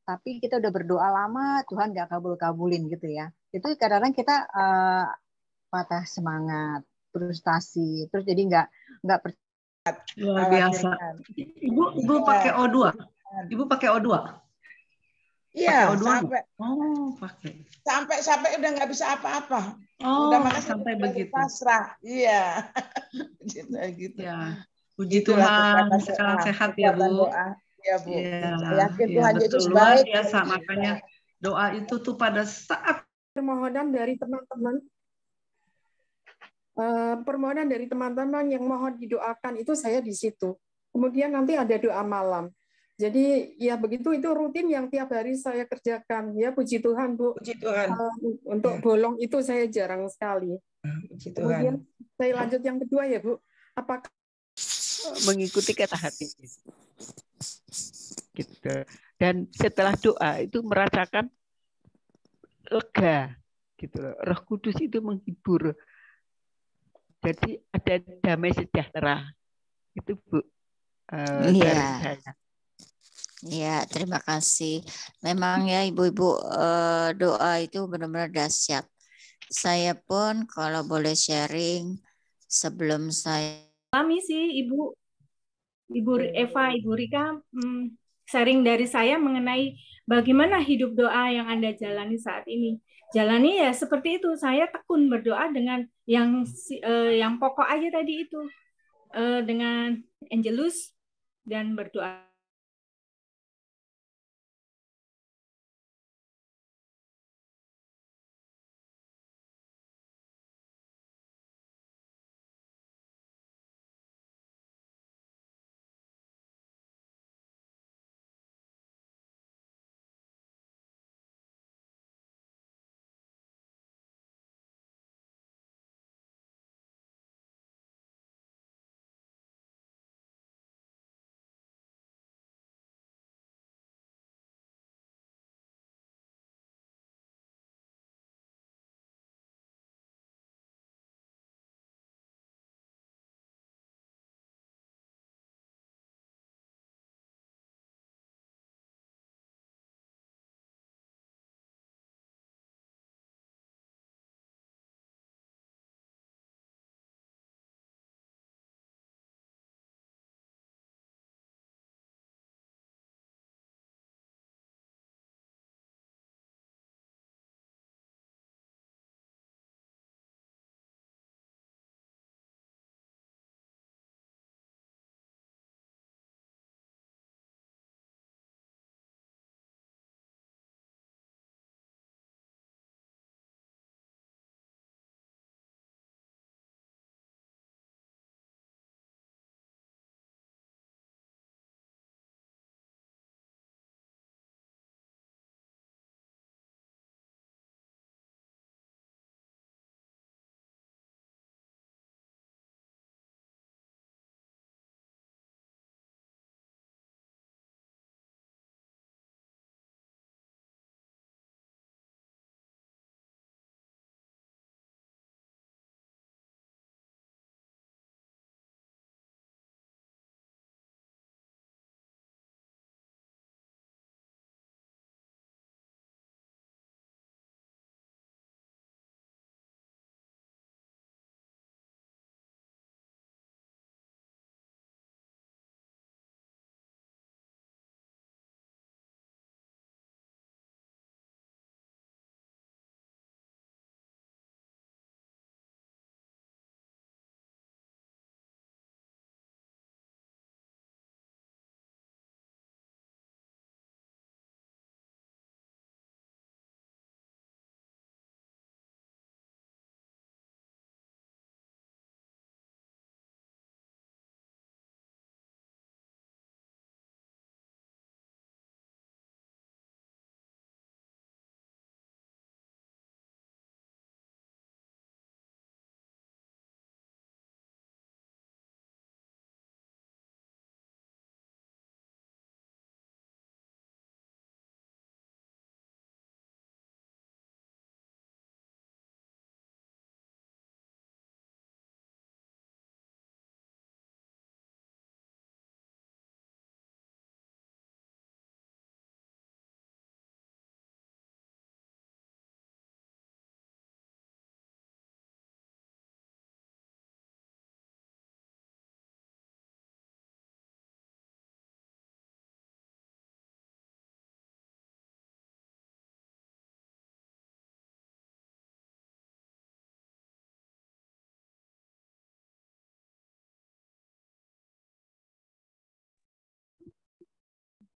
tapi kita udah berdoa lama, Tuhan nggak kabulin gitu ya. Itu kadang-kadang kita patah semangat, frustasi, terus jadi nggak luar biasa. Ibu pakai O2. Ibu pakai O2. Iya, pakai O2. sampai Pakai. sampai udah nggak bisa apa-apa. Oh, Udah makanya sampai begitu. pasrah. Iya. gitu. Ya. Puji Tuhan, sekarang sehat ya Bu. Ya Bu. Ya, Yakin ya, Tuhan betul. Yesus Luar baik. biasa, makanya doa itu tuh pada saat permohonan dari teman-teman. Permohonan dari teman-teman yang mohon didoakan itu saya di situ. Kemudian nanti ada doa malam. Jadi ya begitu, itu rutin yang tiap hari saya kerjakan. Ya puji Tuhan Bu. Puji Tuhan. Untuk bolong itu saya jarang sekali. Puji Tuhan. Kemudian saya lanjut yang kedua ya Bu. Apakah mengikuti kata hati gitu. Dan setelah doa itu merasakan lega gitu loh. Roh Kudus itu menghibur. Jadi ada damai sejahtera. Itu Bu. Iya. Iya, terima kasih. Memang ya Ibu-ibu, doa itu benar-benar dahsyat. Saya pun kalau boleh sharing sebelum saya alami sih Ibu Eva, Ibu Rika, sharing dari saya mengenai bagaimana hidup doa yang Anda jalani saat ini. Jalani ya seperti itu, saya tekun berdoa dengan yang pokok aja tadi itu, dengan Angelus dan berdoa.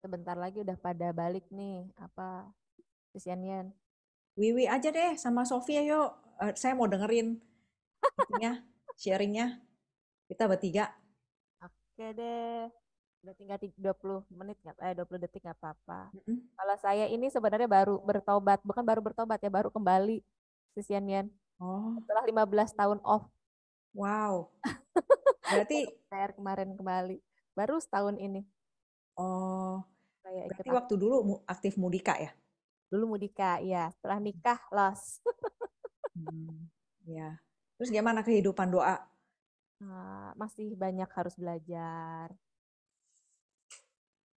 Sebentar lagi udah pada balik nih, apa, Sis Yan. Wiwi aja deh sama Sofia yuk. Saya mau dengerin itunya, sharingnya. Kita bertiga. Oke deh. Udah tinggal 20 menit, 20 detik nggak apa-apa. Kalau saya ini sebenarnya baru bertobat, bukan baru bertobat ya, baru kembali, Sis Yan. Oh. Setelah 15 tahun off. Wow. Berarti PR kemarin kembali. Baru setahun ini. Oh. Saya berarti waktu dulu aktif Mudika ya? Dulu Mudika, ya. Setelah nikah, los. Ya. Terus gimana kehidupan doa? Masih banyak harus belajar.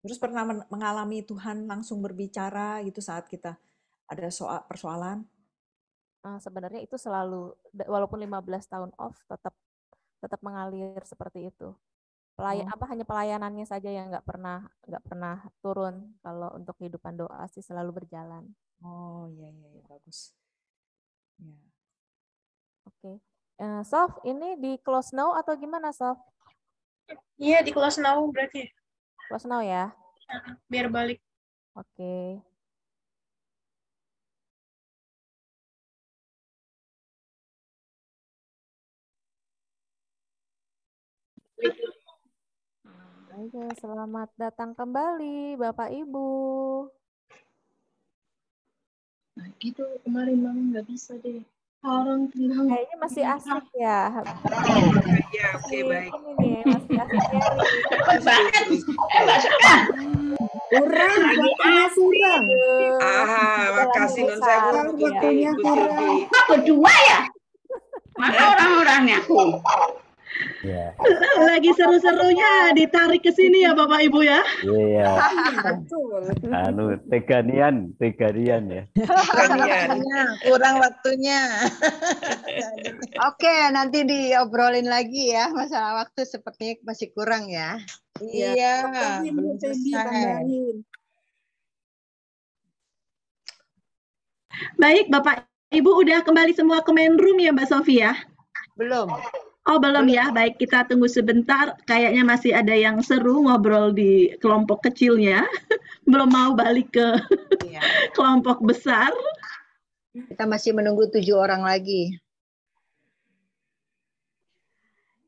Terus pernah mengalami Tuhan langsung berbicara gitu saat kita ada persoalan? Sebenarnya itu selalu, walaupun 15 tahun off, tetap mengalir seperti itu. Hanya pelayanannya saja yang nggak pernah turun. Kalau untuk kehidupan doa sih selalu berjalan. Oh iya bagus. Ya. Oke. Sof, ini di close now atau gimana, Sof? Iya, di close now berarti. Close now ya? Biar balik. Oke. Oke, selamat datang kembali, Bapak Ibu. Nah, gitu kemarin Mama nggak bisa deh. Orang bilang kayaknya masih asik ya. Iya, oke, baik. Ini nih, masih asik sharing. Cepet banget. Kurang, waktunya kurang. Makasih Nun Sewu untuk Ibu Silvi. Berdua ya? Mana orang-orangnya aku? Ya. Lagi seru-serunya ditarik ke sini ya Bapak Ibu ya. Iya. Teganian ya. Kurang waktunya. Oke, nanti diobrolin lagi ya. Masalah waktu sepertinya masih kurang ya. Iya, belum selesai. Baik, Bapak Ibu udah kembali semua ke main room ya Mbak Sofia? Belum. Oh belum ya, baik kita tunggu sebentar. Kayaknya masih ada yang seru ngobrol di kelompok kecilnya. Belum mau balik ke kelompok besar. Kita masih menunggu 7 orang lagi.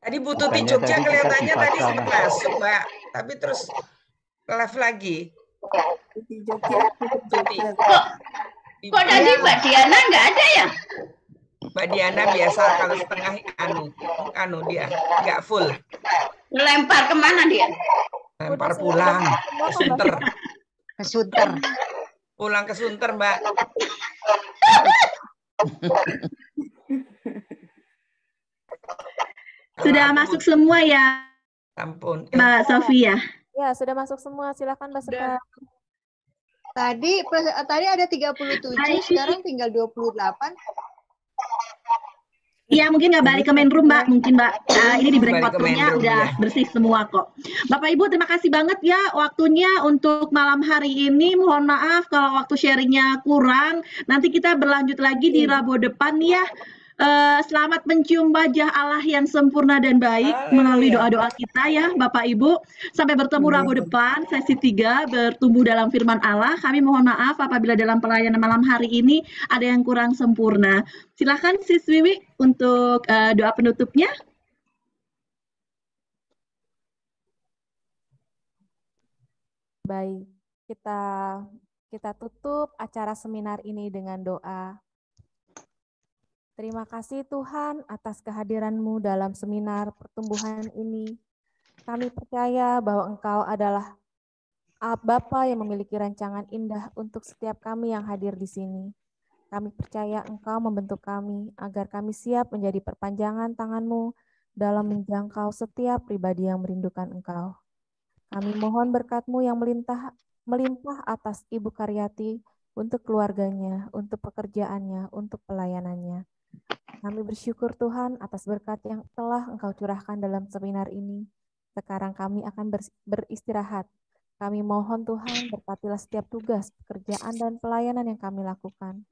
Tadi Bu Tuti Jogja kelihatannya tadi sempat masuk Mbak, tapi terus live lagi. Kok tadi Mbak Diana nggak ada ya? Mbak Diana biasa kalau setengah dia nggak full. Lempar kemana dia? Lempar pulang ke Sunter. Ke Sunter. Pulang ke Sunter Mbak. Sudah masuk semua ya, ampun, Mbak Sofia? Ya, sudah masuk semua. Silakan Mbak Sekar. Tadi ada 37, sekarang tinggal 28. Iya, mungkin nggak balik ke main room, Mbak. Mungkin, Mbak, ini di break waktunya udah bersih semua kok. Bapak Ibu, terima kasih banget ya waktunya untuk malam hari ini. Mohon maaf kalau waktu sharingnya kurang. Nanti kita berlanjut lagi di Rabu depan ya. Selamat mencium wajah Allah yang sempurna dan baik melalui doa-doa kita ya Bapak Ibu. Sampai bertemu Rabu depan, sesi 3, bertumbuh dalam firman Allah. Kami mohon maaf apabila dalam pelayanan malam hari ini ada yang kurang sempurna. Silakan Sis Wiwi untuk doa penutupnya. Baik, kita tutup acara seminar ini dengan doa. Terima kasih Tuhan atas kehadiran-Mu dalam seminar pertumbuhan ini. Kami percaya bahwa Engkau adalah Bapa yang memiliki rancangan indah untuk setiap kami yang hadir di sini. Kami percaya Engkau membentuk kami agar kami siap menjadi perpanjangan tangan-Mu dalam menjangkau setiap pribadi yang merindukan Engkau. Kami mohon berkat-Mu yang melimpah atas Ibu Karyati untuk keluarganya, untuk pekerjaannya, untuk pelayanannya. Kami bersyukur Tuhan atas berkat yang telah Engkau curahkan dalam seminar ini. Sekarang kami akan beristirahat. Kami mohon Tuhan berkatilah setiap tugas, pekerjaan, dan pelayanan yang kami lakukan.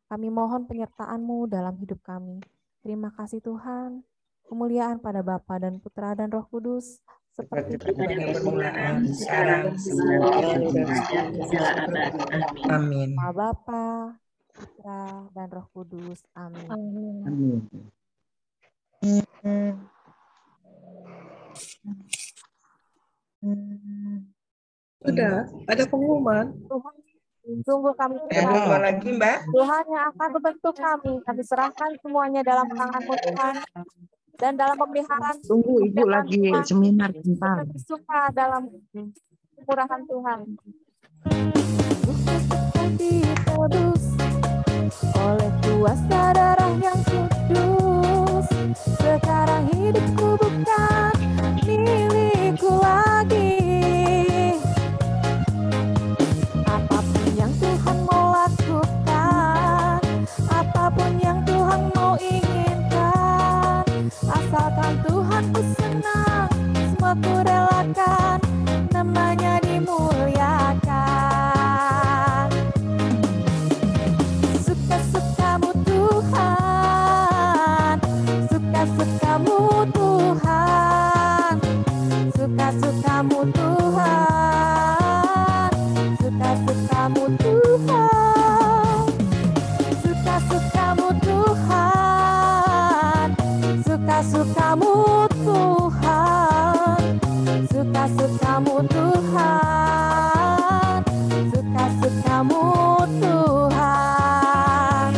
Kami mohon penyertaan-Mu dalam hidup kami. Terima kasih Tuhan. Kemuliaan pada Bapa dan Putra dan Roh Kudus, seperti pada permulaan, sekarang, senantiasa, dan segala abad. Amin. Nama Bapa, Putra, dan Roh Kudus. Amin. Amin. Sudah, ada pengumuman. Tuhan, sungguh kami Ada apa lagi, Mbak? Tuhan yang akan membentuk kami serahkan semuanya dalam tangan-Mu Tuhan, dan dalam pemeliharaan. Tunggu Ibu lagi seminar bentar. Kami suka dalam kemurahan Tuhan. Ditebus oleh kuasa darah yang kudus, sekarang hidupku bukan milikku lagi. Apapun yang Tuhan mau lakukan, apapun yang Tuhan mau inginkan, asalkan Tuhan ku senang, semua ku relakan, namanya dimuliakan. Suka-sukamu Tuhan, suka-sukamu Tuhan, suka-sukamu Tuhan, suka-sukamu Tuhan, suka-sukamu Tuhan, suka-sukamu Tuhan, suka-sukamu Tuhan, suka-sukamu Tuhan.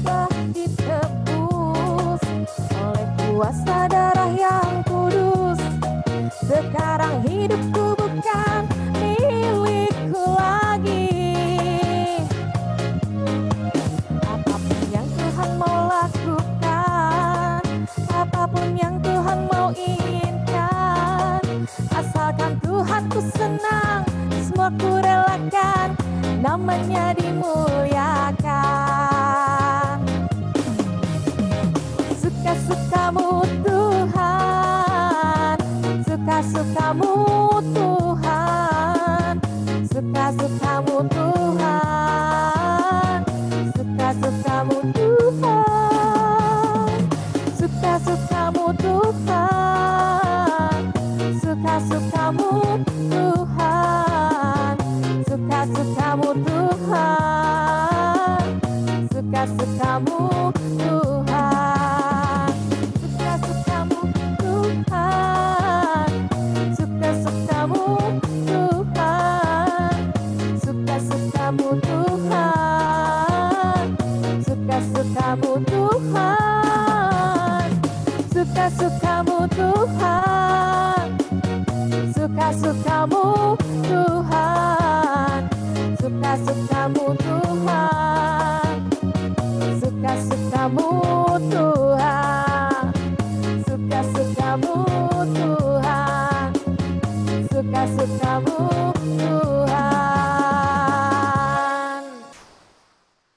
Sudah ditebus oleh kuasa darah yang kudus, sekarang hidupku bukan milikku lagi. Apapun yang Tuhan mau lakukan, apapun yang Tuhan mau inginkan, asalkan Tuhan ku senang, semua ku relakan, namanya dimuliakan. Suka-sukamu Tuhan, suka-sukamu Tuhan, suka-sukamu Tuhan, suka-sukamu Tuhan, suka-sukamu Tuhan, suka-sukamu Tuhan, suka-sukamu Tuhan, suka-sukamu Tuhan, suka-sukamu Tuhan, suka-sukamu Tuhan, suka-sukamu Tuhan, suka-sukamu Tuhan, suka-sukamu Tuhan, suka-sukamu Tuhan, suka-sukamu Tuhan, suka-sukamu Tuhan, suka-sukamu Tuhan, suka-sukamu Tuhan.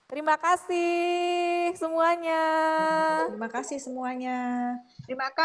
Terima kasih semuanya. Terima kasih semuanya. Terima kasih.